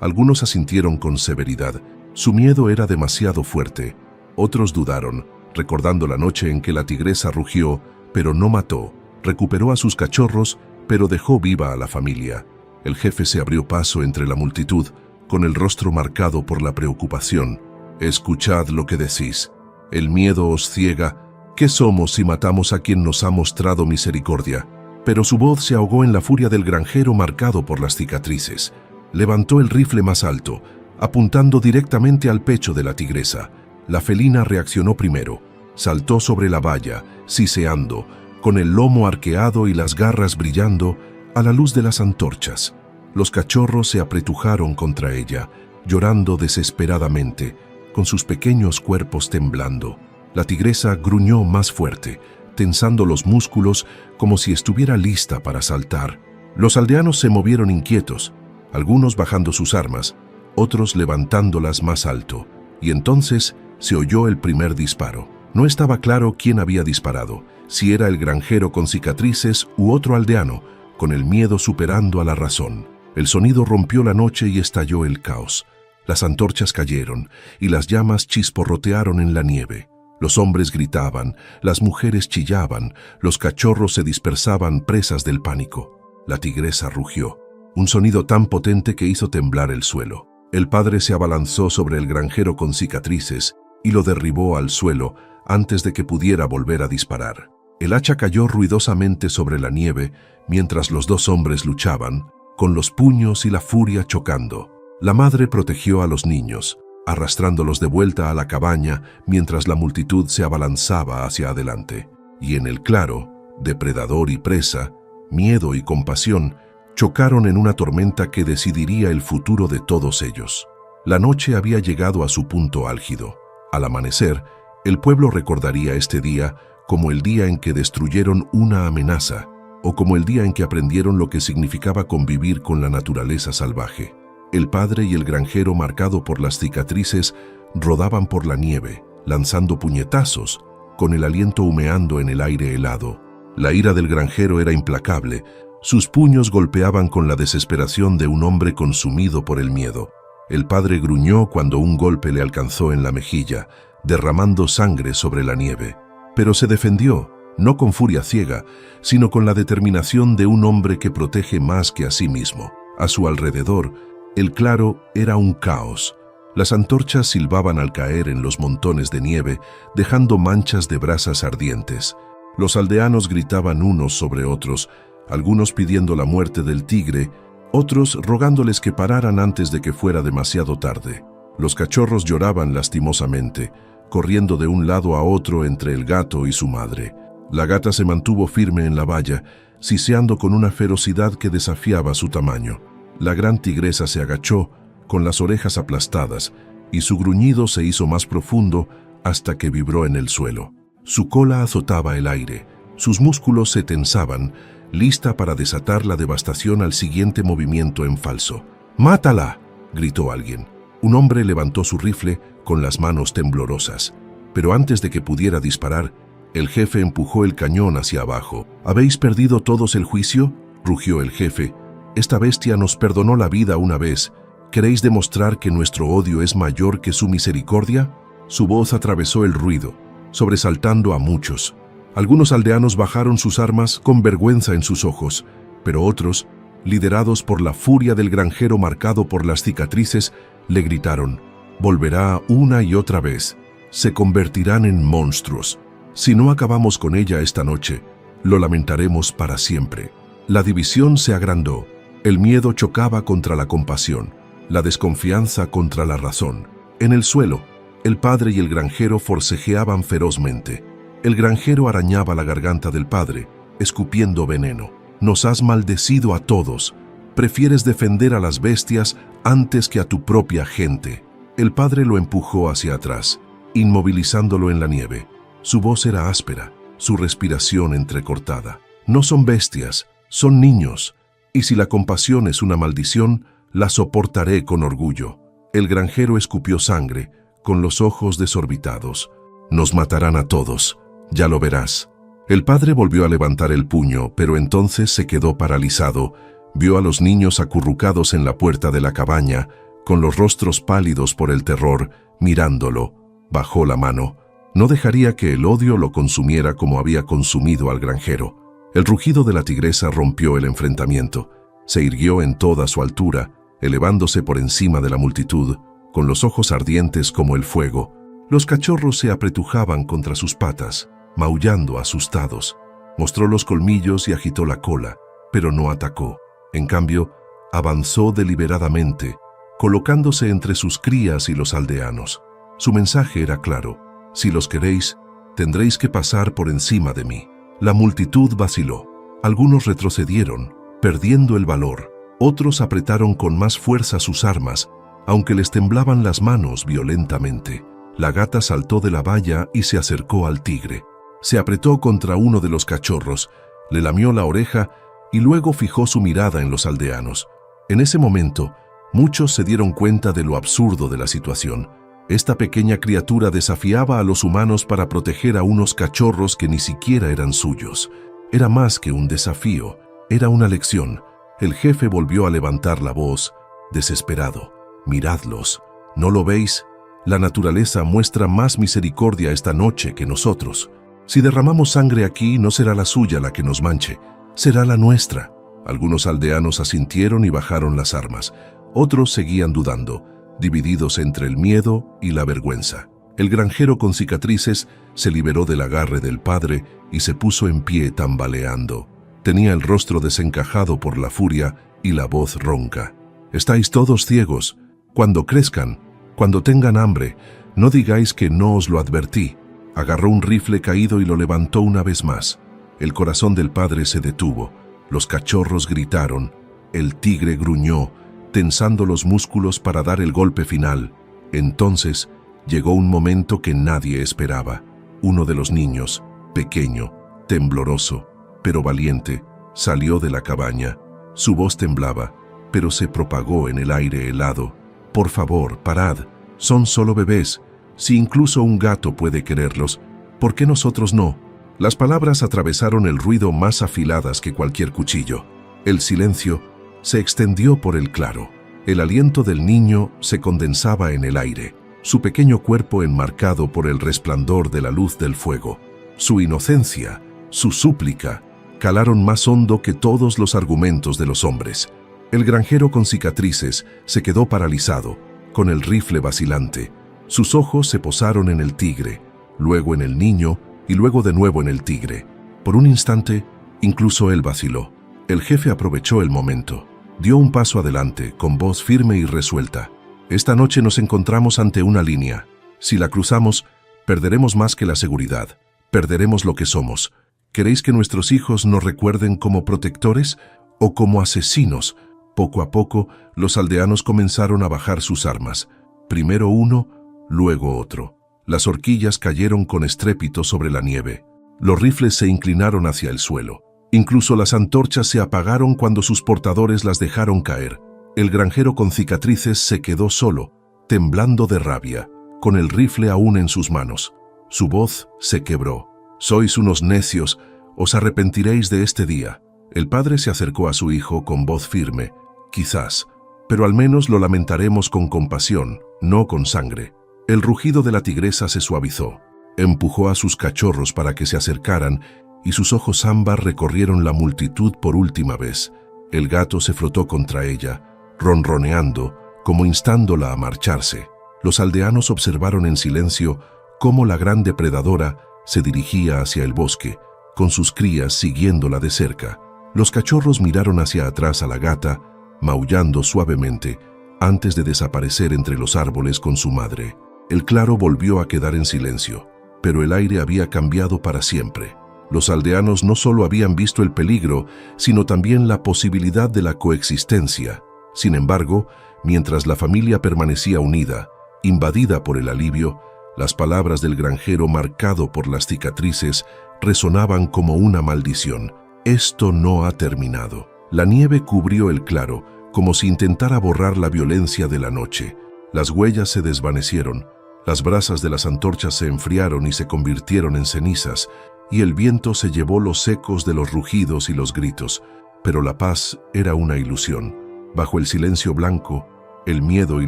Algunos asintieron con severidad. Su miedo era demasiado fuerte. Otros dudaron, recordando la noche en que la tigresa rugió, pero no mató. Recuperó a sus cachorros, pero dejó viva a la familia. El jefe se abrió paso entre la multitud, con el rostro marcado por la preocupación. «Escuchad lo que decís. El miedo os ciega. ¿Qué somos si matamos a quien nos ha mostrado misericordia?» Pero su voz se ahogó en la furia del granjero, marcado por las cicatrices. Levantó el rifle más alto, apuntando directamente al pecho de la tigresa. La felina reaccionó primero. Saltó sobre la valla, siseando, con el lomo arqueado y las garras brillando a la luz de las antorchas. Los cachorros se apretujaron contra ella, llorando desesperadamente, con sus pequeños cuerpos temblando. La tigresa gruñó más fuerte, tensando los músculos como si estuviera lista para saltar. Los aldeanos se movieron inquietos, algunos bajando sus armas, otros levantándolas más alto, y entonces se oyó el primer disparo. No estaba claro quién había disparado, si era el granjero con cicatrices u otro aldeano, con el miedo superando a la razón. El sonido rompió la noche y estalló el caos. Las antorchas cayeron y las llamas chisporrotearon en la nieve. Los hombres gritaban, las mujeres chillaban, los cachorros se dispersaban presas del pánico. La tigresa rugió, un sonido tan potente que hizo temblar el suelo. El padre se abalanzó sobre el granjero con cicatrices y lo derribó al suelo antes de que pudiera volver a disparar. El hacha cayó ruidosamente sobre la nieve mientras los dos hombres luchaban, con los puños y la furia chocando. La madre protegió a los niños, arrastrándolos de vuelta a la cabaña mientras la multitud se abalanzaba hacia adelante. Y en el claro, depredador y presa, miedo y compasión, chocaron en una tormenta que decidiría el futuro de todos ellos. La noche había llegado a su punto álgido. Al amanecer, el pueblo recordaría este día como el día en que destruyeron una amenaza, o como el día en que aprendieron lo que significaba convivir con la naturaleza salvaje. El padre y el granjero, marcado por las cicatrices, rodaban por la nieve, lanzando puñetazos, con el aliento humeando en el aire helado. La ira del granjero era implacable. Sus puños golpeaban con la desesperación de un hombre consumido por el miedo. El padre gruñó cuando un golpe le alcanzó en la mejilla, derramando sangre sobre la nieve. Pero se defendió, no con furia ciega, sino con la determinación de un hombre que protege más que a sí mismo. A su alrededor, el claro era un caos. Las antorchas silbaban al caer en los montones de nieve, dejando manchas de brasas ardientes. Los aldeanos gritaban unos sobre otros, algunos pidiendo la muerte del tigre, otros rogándoles que pararan antes de que fuera demasiado tarde. Los cachorros lloraban lastimosamente, corriendo de un lado a otro entre el gato y su madre. La gata se mantuvo firme en la valla, siseando con una ferocidad que desafiaba su tamaño. La gran tigresa se agachó, con las orejas aplastadas, y su gruñido se hizo más profundo hasta que vibró en el suelo. Su cola azotaba el aire, sus músculos se tensaban, lista para desatar la devastación al siguiente movimiento en falso. ¡Mátala!, gritó alguien. Un hombre levantó su rifle con las manos temblorosas, pero antes de que pudiera disparar, el jefe empujó el cañón hacia abajo. ¿Habéis perdido todos el juicio?, rugió el jefe. Esta bestia nos perdonó la vida una vez. ¿Queréis demostrar que nuestro odio es mayor que su misericordia? Su voz atravesó el ruido, sobresaltando a muchos. Algunos aldeanos bajaron sus armas con vergüenza en sus ojos, pero otros, liderados por la furia del granjero marcado por las cicatrices, le gritaron: «Volverá una y otra vez. Se convertirán en monstruos. Si no acabamos con ella esta noche, lo lamentaremos para siempre». La división se agrandó. El miedo chocaba contra la compasión, la desconfianza contra la razón. En el suelo, el padre y el granjero forcejeaban ferozmente. El granjero arañaba la garganta del padre, escupiendo veneno. «Nos has maldecido a todos. Prefieres defender a las bestias antes que a tu propia gente». El padre lo empujó hacia atrás, inmovilizándolo en la nieve. Su voz era áspera, su respiración entrecortada. «No son bestias, son niños. Y si la compasión es una maldición, la soportaré con orgullo». El granjero escupió sangre, con los ojos desorbitados. «Nos matarán a todos, ya lo verás». El padre volvió a levantar el puño, pero entonces se quedó paralizado. Vio a los niños acurrucados en la puerta de la cabaña, con los rostros pálidos por el terror, mirándolo. Bajó la mano. No dejaría que el odio lo consumiera como había consumido al granjero. El rugido de la tigresa rompió el enfrentamiento. Se irguió en toda su altura, elevándose por encima de la multitud, con los ojos ardientes como el fuego. Los cachorros se apretujaban contra sus patas, maullando asustados. Mostró los colmillos y agitó la cola, pero no atacó. En cambio, avanzó deliberadamente, colocándose entre sus crías y los aldeanos. Su mensaje era claro: «Si los queréis, tendréis que pasar por encima de mí». La multitud vaciló. Algunos retrocedieron, perdiendo el valor. Otros apretaron con más fuerza sus armas, aunque les temblaban las manos violentamente. La gata saltó de la valla y se acercó al tigre. Se apretó contra uno de los cachorros, le lamió la oreja y luego fijó su mirada en los aldeanos. En ese momento, muchos se dieron cuenta de lo absurdo de la situación. Esta pequeña criatura desafiaba a los humanos para proteger a unos cachorros que ni siquiera eran suyos. Era más que un desafío, era una lección. El jefe volvió a levantar la voz, desesperado. «Miradlos, ¿no lo veis? La naturaleza muestra más misericordia esta noche que nosotros. Si derramamos sangre aquí, no será la suya la que nos manche, será la nuestra». Algunos aldeanos asintieron y bajaron las armas. Otros seguían dudando, divididos entre el miedo y la vergüenza. El granjero con cicatrices se liberó del agarre del padre y se puso en pie tambaleando. Tenía el rostro desencajado por la furia y la voz ronca. «Estáis todos ciegos. Cuando crezcan, cuando tengan hambre, no digáis que no os lo advertí». Agarró un rifle caído y lo levantó una vez más. El corazón del padre se detuvo. Los cachorros gritaron. El tigre gruñó, tensando los músculos para dar el golpe final. Entonces llegó un momento que nadie esperaba. Uno de los niños, pequeño, tembloroso, pero valiente, salió de la cabaña. Su voz temblaba, pero se propagó en el aire helado. «Por favor, parad. Son solo bebés. Si incluso un gato puede quererlos, ¿por qué nosotros no?» Las palabras atravesaron el ruido más afiladas que cualquier cuchillo. El silencio se extendió por el claro. El aliento del niño se condensaba en el aire, su pequeño cuerpo enmarcado por el resplandor de la luz del fuego. Su inocencia, su súplica, calaron más hondo que todos los argumentos de los hombres. El granjero con cicatrices se quedó paralizado, con el rifle vacilante. Sus ojos se posaron en el tigre, luego en el niño y luego de nuevo en el tigre. Por un instante, incluso él vaciló. El jefe aprovechó el momento. Dio un paso adelante, con voz firme y resuelta. «Esta noche nos encontramos ante una línea. Si la cruzamos, perderemos más que la seguridad. Perderemos lo que somos. ¿Queréis que nuestros hijos nos recuerden como protectores o como asesinos?» Poco a poco, los aldeanos comenzaron a bajar sus armas. Primero uno, luego otro. Las horquillas cayeron con estrépito sobre la nieve. Los rifles se inclinaron hacia el suelo. Incluso las antorchas se apagaron cuando sus portadores las dejaron caer. El granjero con cicatrices se quedó solo, temblando de rabia, con el rifle aún en sus manos. Su voz se quebró. «Sois unos necios, os arrepentiréis de este día». El padre se acercó a su hijo con voz firme. «Quizás, pero al menos lo lamentaremos con compasión, no con sangre». El rugido de la tigresa se suavizó. Empujó a sus cachorros para que se acercaran y sus ojos ámbar recorrieron la multitud por última vez. El gato se frotó contra ella, ronroneando, como instándola a marcharse. Los aldeanos observaron en silencio cómo la gran depredadora se dirigía hacia el bosque, con sus crías siguiéndola de cerca. Los cachorros miraron hacia atrás a la gata, maullando suavemente, antes de desaparecer entre los árboles con su madre. El claro volvió a quedar en silencio, pero el aire había cambiado para siempre. Los aldeanos no solo habían visto el peligro, sino también la posibilidad de la coexistencia. Sin embargo, mientras la familia permanecía unida, invadida por el alivio, las palabras del granjero marcado por las cicatrices resonaban como una maldición. «Esto no ha terminado». La nieve cubrió el claro, como si intentara borrar la violencia de la noche. Las huellas se desvanecieron, las brasas de las antorchas se enfriaron y se convirtieron en cenizas, y el viento se llevó los ecos de los rugidos y los gritos. Pero la paz era una ilusión. Bajo el silencio blanco, el miedo y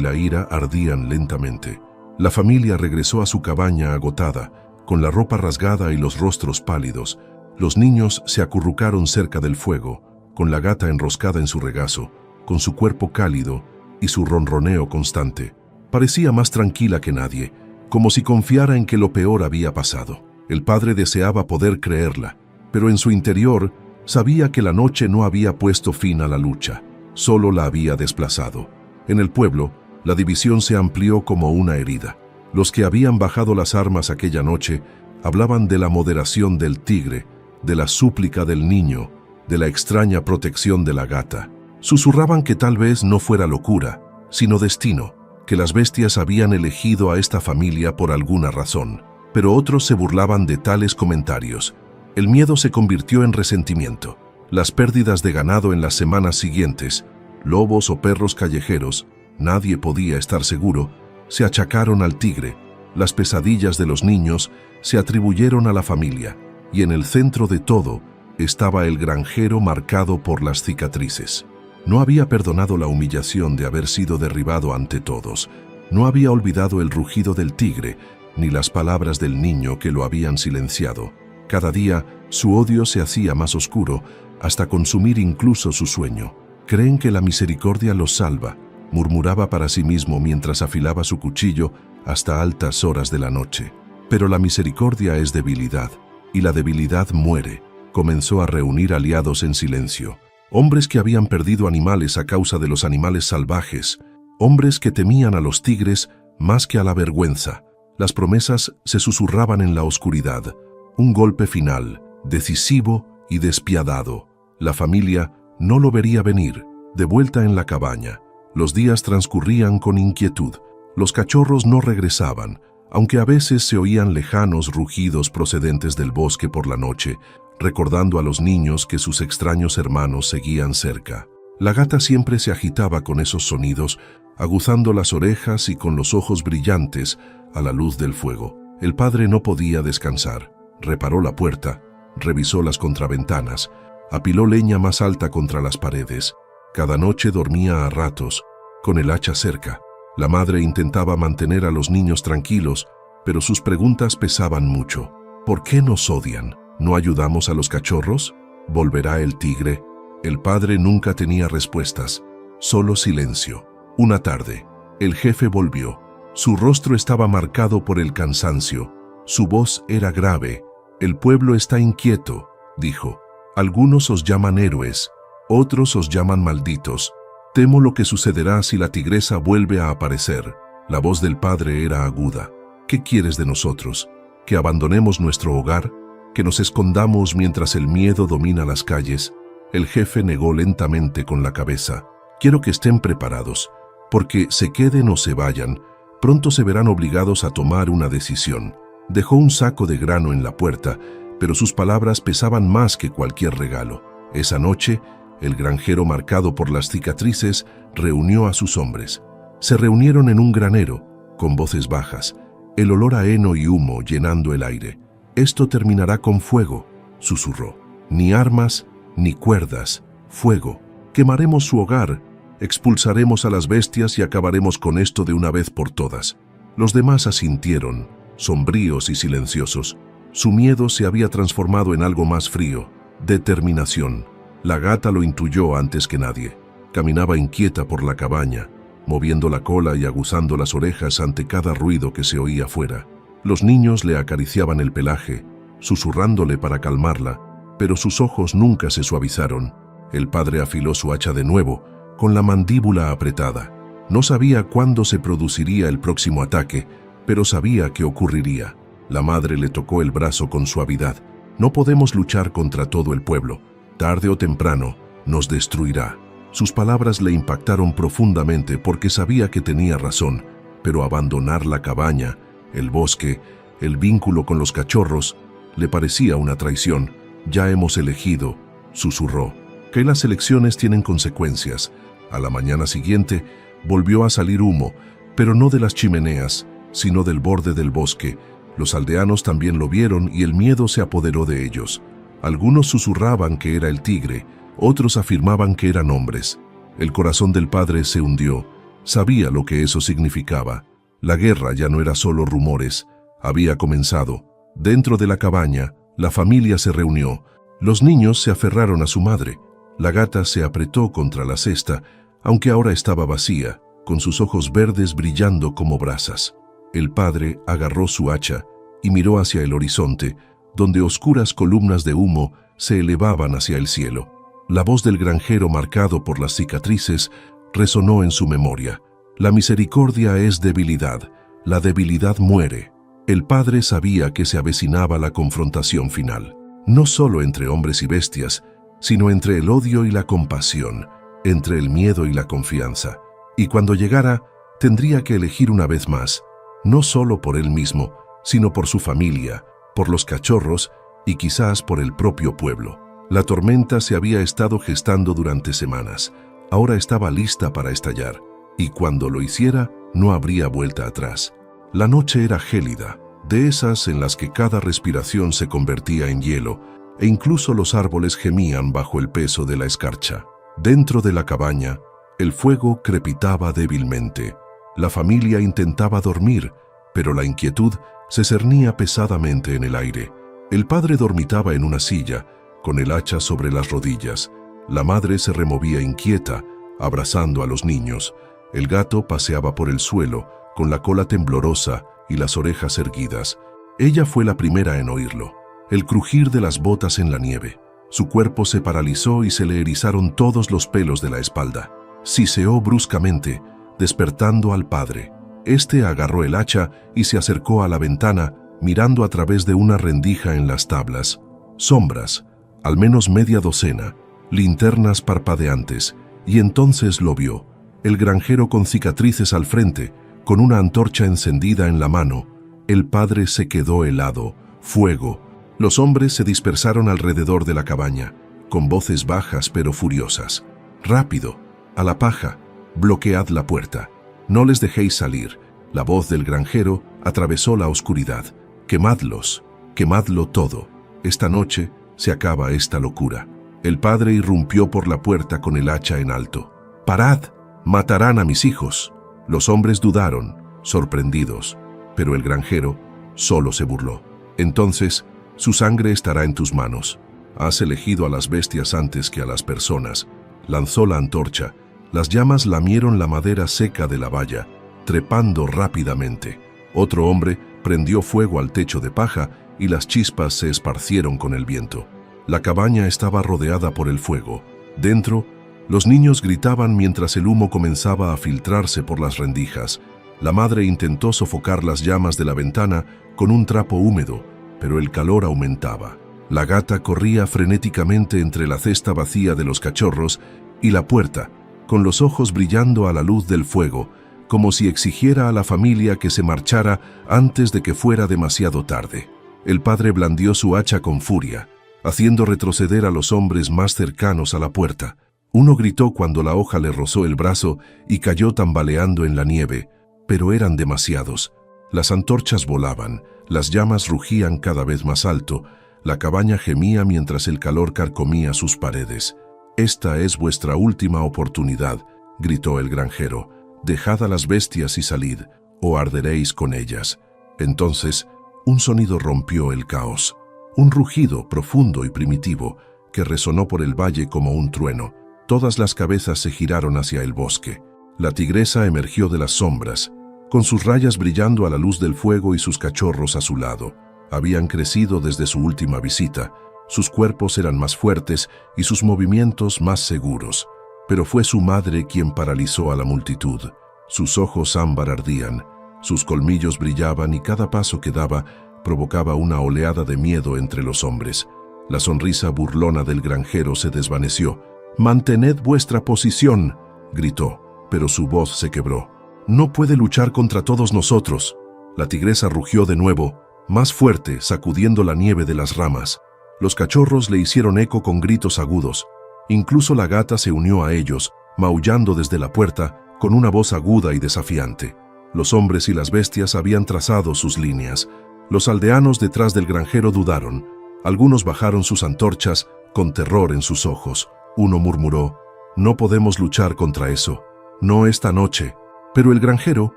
la ira ardían lentamente. La familia regresó a su cabaña agotada, con la ropa rasgada y los rostros pálidos. Los niños se acurrucaron cerca del fuego, con la gata enroscada en su regazo, con su cuerpo cálido y su ronroneo constante. Parecía más tranquila que nadie, como si confiara en que lo peor había pasado. El padre deseaba poder creerla, pero en su interior sabía que la noche no había puesto fin a la lucha, solo la había desplazado. En el pueblo, la división se amplió como una herida. Los que habían bajado las armas aquella noche hablaban de la moderación del tigre, de la súplica del niño, de la extraña protección de la gata. Susurraban que tal vez no fuera locura, sino destino, que las bestias habían elegido a esta familia por alguna razón. Pero otros se burlaban de tales comentarios. El miedo se convirtió en resentimiento. Las pérdidas de ganado en las semanas siguientes, lobos o perros callejeros, nadie podía estar seguro, se achacaron al tigre. Las pesadillas de los niños se atribuyeron a la familia, y en el centro de todo estaba el granjero marcado por las cicatrices. No había perdonado la humillación de haber sido derribado ante todos. No había olvidado el rugido del tigre, ni las palabras del niño que lo habían silenciado. Cada día su odio se hacía más oscuro, hasta consumir incluso su sueño. «Creen que la misericordia los salva», murmuraba para sí mismo mientras afilaba su cuchillo hasta altas horas de la noche. «Pero la misericordia es debilidad, y la debilidad muere». Comenzó a reunir aliados en silencio. Hombres que habían perdido animales a causa de los animales salvajes. Hombres que temían a los tigres más que a la vergüenza. Las promesas se susurraban en la oscuridad. Un golpe final, decisivo y despiadado. La familia no lo vería venir. De vuelta en la cabaña, los días transcurrían con inquietud. Los cachorros no regresaban, aunque a veces se oían lejanos rugidos procedentes del bosque por la noche, recordando a los niños que sus extraños hermanos seguían cerca. La gata siempre se agitaba con esos sonidos, aguzando las orejas y con los ojos brillantes a la luz del fuego. El padre no podía descansar. Reparó la puerta, revisó las contraventanas, apiló leña más alta contra las paredes. Cada noche dormía a ratos, con el hacha cerca. La madre intentaba mantener a los niños tranquilos, pero sus preguntas pesaban mucho. ¿Por qué nos odian? ¿No ayudamos a los cachorros? ¿Volverá el tigre? El padre nunca tenía respuestas, solo silencio. Una tarde, el jefe volvió. Su rostro estaba marcado por el cansancio. Su voz era grave. El pueblo está inquieto, dijo. Algunos os llaman héroes, otros os llaman malditos. Temo lo que sucederá si la tigresa vuelve a aparecer. La voz del padre era aguda. ¿Qué quieres de nosotros? ¿Que abandonemos nuestro hogar? ¿Que nos escondamos mientras el miedo domina las calles? El jefe negó lentamente con la cabeza. Quiero que estén preparados, porque se queden o se vayan, pronto se verán obligados a tomar una decisión. Dejó un saco de grano en la puerta, pero sus palabras pesaban más que cualquier regalo. Esa noche, el granjero, marcado por las cicatrices, reunió a sus hombres. Se reunieron en un granero, con voces bajas, el olor a heno y humo llenando el aire. «Esto terminará con fuego», susurró. «Ni armas, ni cuerdas, fuego. Quemaremos su hogar, expulsaremos a las bestias y acabaremos con esto de una vez por todas». Los demás asintieron, sombríos y silenciosos. Su miedo se había transformado en algo más frío, determinación. La gata lo intuyó antes que nadie. Caminaba inquieta por la cabaña, moviendo la cola y aguzando las orejas ante cada ruido que se oía fuera. Los niños le acariciaban el pelaje, susurrándole para calmarla, pero sus ojos nunca se suavizaron. El padre afiló su hacha de nuevo, con la mandíbula apretada. No sabía cuándo se produciría el próximo ataque, pero sabía que ocurriría. La madre le tocó el brazo con suavidad. «No podemos luchar contra todo el pueblo. Tarde o temprano, nos destruirá». Sus palabras le impactaron profundamente porque sabía que tenía razón, pero abandonar la cabaña, el bosque, el vínculo con los cachorros, le parecía una traición. «Ya hemos elegido», susurró. «Que las elecciones tienen consecuencias». A la mañana siguiente, volvió a salir humo, pero no de las chimeneas, sino del borde del bosque. Los aldeanos también lo vieron y el miedo se apoderó de ellos. Algunos susurraban que era el tigre, otros afirmaban que eran hombres. El corazón del padre se hundió. Sabía lo que eso significaba. La guerra ya no era solo rumores, había comenzado. Dentro de la cabaña, la familia se reunió. Los niños se aferraron a su madre. La gata se apretó contra la cesta, aunque ahora estaba vacía, con sus ojos verdes brillando como brasas. El padre agarró su hacha y miró hacia el horizonte, donde oscuras columnas de humo se elevaban hacia el cielo. La voz del granjero, marcado por las cicatrices, resonó en su memoria. «La misericordia es debilidad, la debilidad muere». El padre sabía que se avecinaba la confrontación final, no solo entre hombres y bestias, sino entre el odio y la compasión, entre el miedo y la confianza. Y cuando llegara, tendría que elegir una vez más, no solo por él mismo, sino por su familia, por los cachorros y quizás por el propio pueblo. La tormenta se había estado gestando durante semanas. Ahora estaba lista para estallar, y cuando lo hiciera, no habría vuelta atrás. La noche era gélida, de esas en las que cada respiración se convertía en hielo, e incluso los árboles gemían bajo el peso de la escarcha. Dentro de la cabaña, el fuego crepitaba débilmente. La familia intentaba dormir, pero la inquietud se cernía pesadamente en el aire. El padre dormitaba en una silla, con el hacha sobre las rodillas. La madre se removía inquieta, abrazando a los niños. El gato paseaba por el suelo, con la cola temblorosa y las orejas erguidas. Ella fue la primera en oírlo. El crujir de las botas en la nieve. Su cuerpo se paralizó y se le erizaron todos los pelos de la espalda. Siseó bruscamente, despertando al padre. Este agarró el hacha y se acercó a la ventana, mirando a través de una rendija en las tablas. Sombras, al menos media docena, linternas parpadeantes, y entonces lo vio. El granjero con cicatrices al frente, con una antorcha encendida en la mano. El padre se quedó helado. Fuego. Los hombres se dispersaron alrededor de la cabaña, con voces bajas pero furiosas. «Rápido, a la paja, bloquead la puerta, no les dejéis salir». La voz del granjero atravesó la oscuridad. «Quemadlos, quemadlo todo. Esta noche se acaba esta locura». El padre irrumpió por la puerta con el hacha en alto. «¡Parad! ¡Matarán a mis hijos!». Los hombres dudaron, sorprendidos, pero el granjero solo se burló. «Entonces, su sangre estará en tus manos. Has elegido a las bestias antes que a las personas». Lanzó la antorcha. Las llamas lamieron la madera seca de la valla, trepando rápidamente. Otro hombre prendió fuego al techo de paja y las chispas se esparcieron con el viento. La cabaña estaba rodeada por el fuego. Dentro, los niños gritaban mientras el humo comenzaba a filtrarse por las rendijas. La madre intentó sofocar las llamas de la ventana con un trapo húmedo, pero el calor aumentaba. La gata corría frenéticamente entre la cesta vacía de los cachorros y la puerta, con los ojos brillando a la luz del fuego, como si exigiera a la familia que se marchara antes de que fuera demasiado tarde. El padre blandió su hacha con furia, haciendo retroceder a los hombres más cercanos a la puerta. Uno gritó cuando la hoja le rozó el brazo y cayó tambaleando en la nieve, pero eran demasiados. Las antorchas volaban, las llamas rugían cada vez más alto, la cabaña gemía mientras el calor carcomía sus paredes. «Esta es vuestra última oportunidad», gritó el granjero. «Dejad a las bestias y salid, o arderéis con ellas». Entonces, un sonido rompió el caos. Un rugido profundo y primitivo que resonó por el valle como un trueno. Todas las cabezas se giraron hacia el bosque. La tigresa emergió de las sombras, con sus rayas brillando a la luz del fuego y sus cachorros a su lado. Habían crecido desde su última visita. Sus cuerpos eran más fuertes y sus movimientos más seguros. Pero fue su madre quien paralizó a la multitud. Sus ojos ámbar ardían, sus colmillos brillaban y cada paso que daba provocaba una oleada de miedo entre los hombres. La sonrisa burlona del granjero se desvaneció. «Mantened vuestra posición», gritó, pero su voz se quebró. «No puede luchar contra todos nosotros». La tigresa rugió de nuevo, más fuerte, sacudiendo la nieve de las ramas. Los cachorros le hicieron eco con gritos agudos. Incluso la gata se unió a ellos, maullando desde la puerta, con una voz aguda y desafiante. Los hombres y las bestias habían trazado sus líneas. Los aldeanos detrás del granjero dudaron. Algunos bajaron sus antorchas, con terror en sus ojos. Uno murmuró: «No podemos luchar contra eso. No esta noche». Pero el granjero,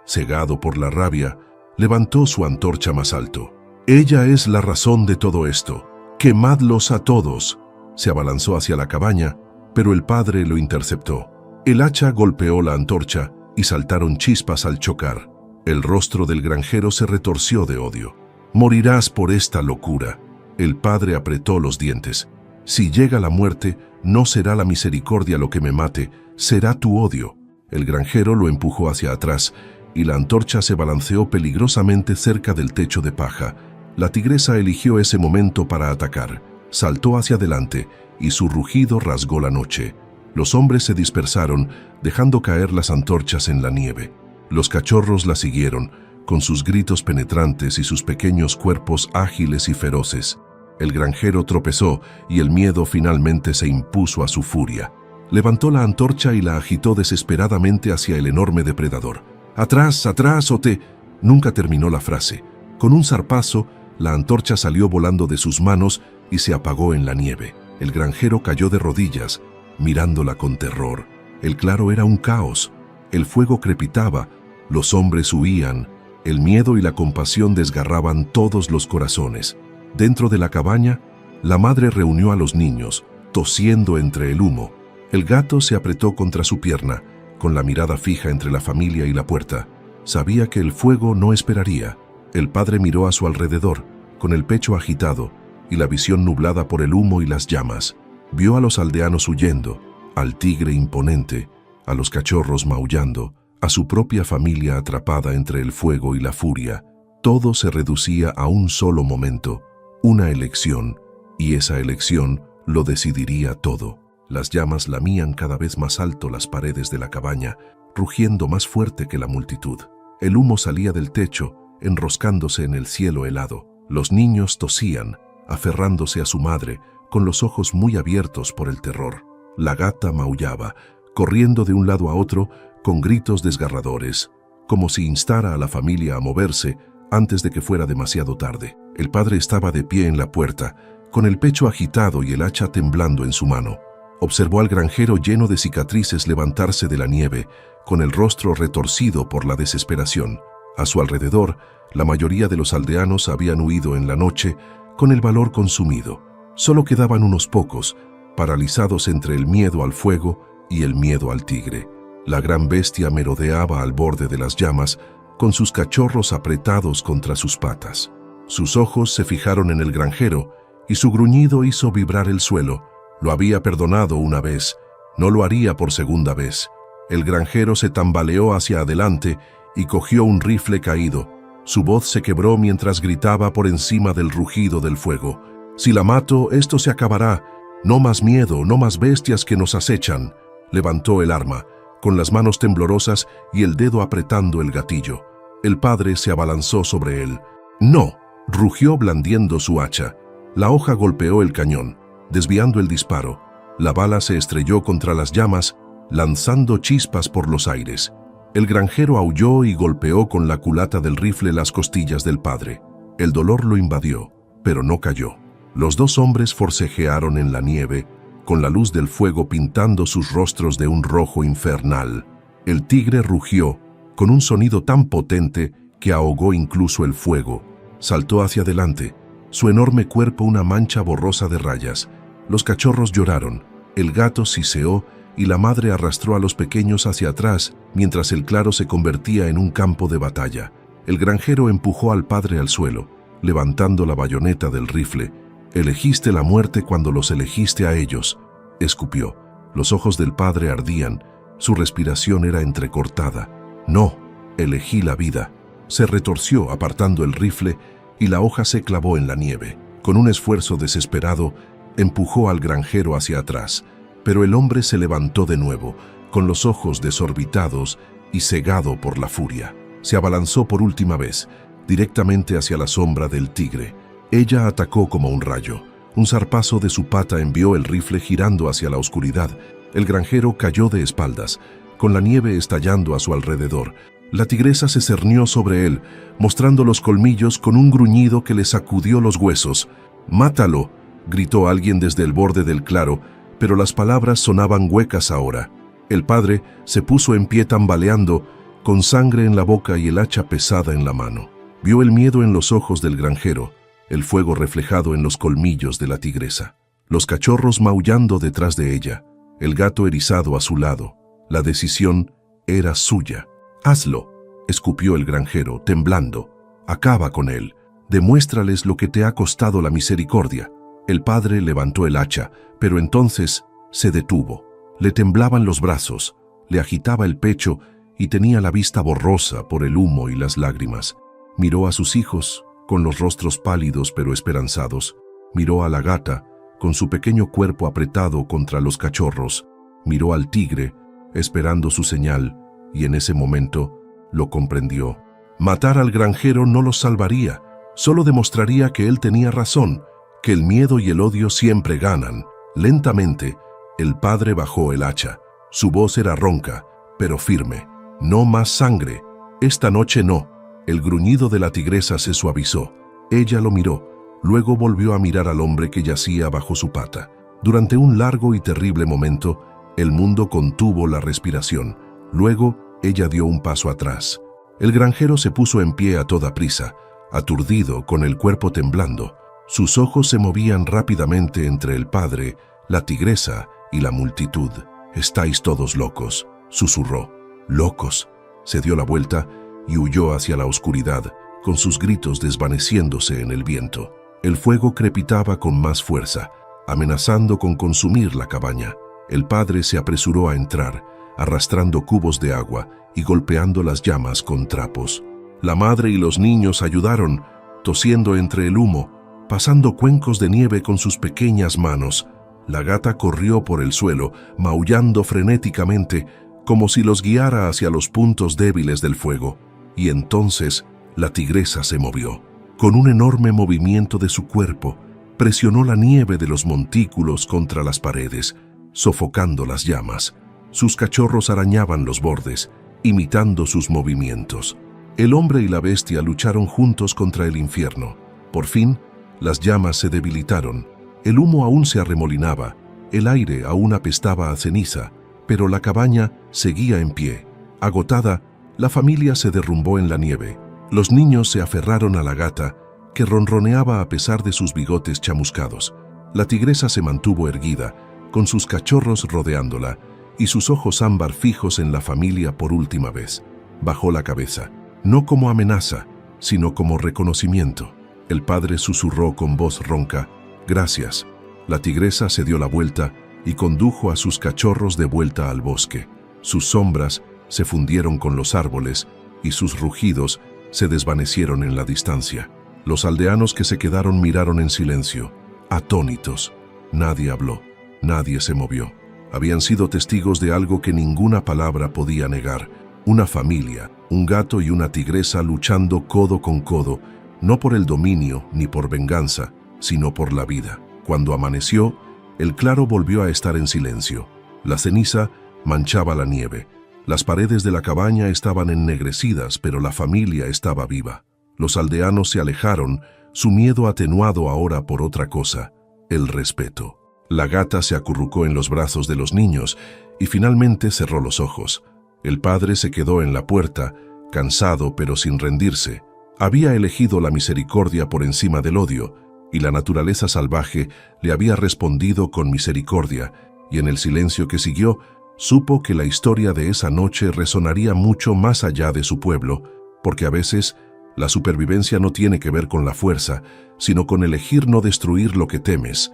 cegado por la rabia, levantó su antorcha más alto. «Ella es la razón de todo esto. ¡Quemadlos a todos!». Se abalanzó hacia la cabaña, pero el padre lo interceptó. El hacha golpeó la antorcha y saltaron chispas al chocar. El rostro del granjero se retorció de odio. «Morirás por esta locura». El padre apretó los dientes. «Si llega la muerte, no será la misericordia lo que me mate, será tu odio». El granjero lo empujó hacia atrás y la antorcha se balanceó peligrosamente cerca del techo de paja. La tigresa eligió ese momento para atacar. Saltó hacia adelante y su rugido rasgó la noche. Los hombres se dispersaron, dejando caer las antorchas en la nieve. Los cachorros la siguieron, con sus gritos penetrantes y sus pequeños cuerpos ágiles y feroces. El granjero tropezó y el miedo finalmente se impuso a su furia. Levantó la antorcha y la agitó desesperadamente hacia el enorme depredador. «¡Atrás, atrás, o te...». Nunca terminó la frase. Con un zarpazo, la antorcha salió volando de sus manos y se apagó en la nieve. El granjero cayó de rodillas, mirándola con terror. El claro era un caos. El fuego crepitaba, los hombres huían, el miedo y la compasión desgarraban todos los corazones. Dentro de la cabaña, la madre reunió a los niños, tosiendo entre el humo. El gato se apretó contra su pierna, con la mirada fija entre la familia y la puerta. Sabía que el fuego no esperaría. El padre miró a su alrededor, con el pecho agitado y la visión nublada por el humo y las llamas. Vio a los aldeanos huyendo, al tigre imponente, a los cachorros maullando, a su propia familia atrapada entre el fuego y la furia. Todo se reducía a un solo momento, una elección, y esa elección lo decidiría todo. Las llamas lamían cada vez más alto las paredes de la cabaña, rugiendo más fuerte que la multitud. El humo salía del techo enroscándose en el cielo helado. Los niños tosían, aferrándose a su madre, con los ojos muy abiertos por el terror. La gata maullaba, corriendo de un lado a otro, con gritos desgarradores, como si instara a la familia a moverse antes de que fuera demasiado tarde. El padre estaba de pie en la puerta, con el pecho agitado y el hacha temblando en su mano. Observó al granjero lleno de cicatrices levantarse de la nieve, con el rostro retorcido por la desesperación. A su alrededor, la mayoría de los aldeanos habían huido en la noche, con el valor consumido. Solo quedaban unos pocos, paralizados entre el miedo al fuego y el miedo al tigre. La gran bestia merodeaba al borde de las llamas, con sus cachorros apretados contra sus patas. Sus ojos se fijaron en el granjero, y su gruñido hizo vibrar el suelo. Lo había perdonado una vez, no lo haría por segunda vez. El granjero se tambaleó hacia adelante y cogió un rifle caído. Su voz se quebró mientras gritaba por encima del rugido del fuego. «Si la mato, esto se acabará. No más miedo, no más bestias que nos acechan». Levantó el arma, con las manos temblorosas y el dedo apretando el gatillo. El padre se abalanzó sobre él. «No», rugió blandiendo su hacha. La hoja golpeó el cañón, desviando el disparo. La bala se estrelló contra las llamas, lanzando chispas por los aires. El granjero aulló y golpeó con la culata del rifle las costillas del padre. El dolor lo invadió, pero no cayó. Los dos hombres forcejearon en la nieve, con la luz del fuego pintando sus rostros de un rojo infernal. El tigre rugió, con un sonido tan potente que ahogó incluso el fuego. Saltó hacia adelante, su enorme cuerpo una mancha borrosa de rayas. Los cachorros lloraron, el gato siseó y la madre arrastró a los pequeños hacia atrás mientras el claro se convertía en un campo de batalla. El granjero empujó al padre al suelo, levantando la bayoneta del rifle. «Elegiste la muerte cuando los elegiste a ellos», escupió. Los ojos del padre ardían, su respiración era entrecortada. «No, elegí la vida». Se retorció apartando el rifle y la hoja se clavó en la nieve. Con un esfuerzo desesperado, empujó al granjero hacia atrás, pero el hombre se levantó de nuevo, con los ojos desorbitados y cegado por la furia. Se abalanzó por última vez, directamente hacia la sombra del tigre. Ella atacó como un rayo. Un zarpazo de su pata envió el rifle girando hacia la oscuridad. El granjero cayó de espaldas, con la nieve estallando a su alrededor. La tigresa se cernió sobre él, mostrando los colmillos con un gruñido que le sacudió los huesos. «¡Mátalo!», gritó alguien desde el borde del claro, pero las palabras sonaban huecas ahora. El padre se puso en pie tambaleando, con sangre en la boca y el hacha pesada en la mano. Vio el miedo en los ojos del granjero, el fuego reflejado en los colmillos de la tigresa, los cachorros maullando detrás de ella, el gato erizado a su lado. La decisión era suya. «Hazlo», escupió el granjero, temblando. «Acaba con él. Demuéstrales lo que te ha costado la misericordia». El padre levantó el hacha, pero entonces se detuvo. Le temblaban los brazos, le agitaba el pecho y tenía la vista borrosa por el humo y las lágrimas. Miró a sus hijos, con los rostros pálidos pero esperanzados. Miró a la gata, con su pequeño cuerpo apretado contra los cachorros. Miró al tigre, esperando su señal, y en ese momento lo comprendió. Matar al granjero no los salvaría, solo demostraría que él tenía razón, que el miedo y el odio siempre ganan. Lentamente, el padre bajó el hacha. Su voz era ronca, pero firme. «No más sangre. Esta noche no». El gruñido de la tigresa se suavizó. Ella lo miró, luego volvió a mirar al hombre que yacía bajo su pata. Durante un largo y terrible momento, el mundo contuvo la respiración. Luego, ella dio un paso atrás. El granjero se puso en pie a toda prisa, aturdido, con el cuerpo temblando. Sus ojos se movían rápidamente entre el padre, la tigresa y la multitud. «Estáis todos locos», susurró. «Locos». Se dio la vuelta y huyó hacia la oscuridad, con sus gritos desvaneciéndose en el viento. El fuego crepitaba con más fuerza, amenazando con consumir la cabaña. El padre se apresuró a entrar, arrastrando cubos de agua y golpeando las llamas con trapos. La madre y los niños ayudaron, tosiendo entre el humo, pasando cuencos de nieve con sus pequeñas manos. La gata corrió por el suelo, maullando frenéticamente, como si los guiara hacia los puntos débiles del fuego. Y entonces La tigresa se movió. Con un enorme movimiento de su cuerpo, presionó la nieve de los montículos contra las paredes, sofocando las llamas. Sus cachorros arañaban los bordes, imitando sus movimientos. El hombre y la bestia lucharon juntos contra el infierno. Por fin, las llamas se debilitaron. El humo aún se arremolinaba, el aire aún apestaba a ceniza, pero la cabaña seguía en pie. Agotada, la familia se derrumbó en la nieve. Los niños se aferraron a la gata, que ronroneaba a pesar de sus bigotes chamuscados. La tigresa se mantuvo erguida, con sus cachorros rodeándola, y sus ojos ámbar fijos en la familia por última vez. Bajó la cabeza, no como amenaza, sino como reconocimiento. El padre susurró con voz ronca, «Gracias». La tigresa se dio la vuelta y condujo a sus cachorros de vuelta al bosque. Sus sombras se fundieron con los árboles y sus rugidos se desvanecieron en la distancia. Los aldeanos que se quedaron miraron en silencio, atónitos. Nadie habló, nadie se movió. Habían sido testigos de algo que ninguna palabra podía negar. Una familia, un gato y una tigresa luchando codo con codo, no por el dominio ni por venganza, sino por la vida. Cuando amaneció, el claro volvió a estar en silencio. La ceniza manchaba la nieve. Las paredes de la cabaña estaban ennegrecidas, pero la familia estaba viva. Los aldeanos se alejaron, su miedo atenuado ahora por otra cosa, el respeto. La gata se acurrucó en los brazos de los niños y finalmente cerró los ojos. El padre se quedó en la puerta, cansado pero sin rendirse. Había elegido la misericordia por encima del odio, y la naturaleza salvaje le había respondido con misericordia, y en el silencio que siguió, supo que la historia de esa noche resonaría mucho más allá de su pueblo, porque a veces la supervivencia no tiene que ver con la fuerza, sino con elegir no destruir lo que temes,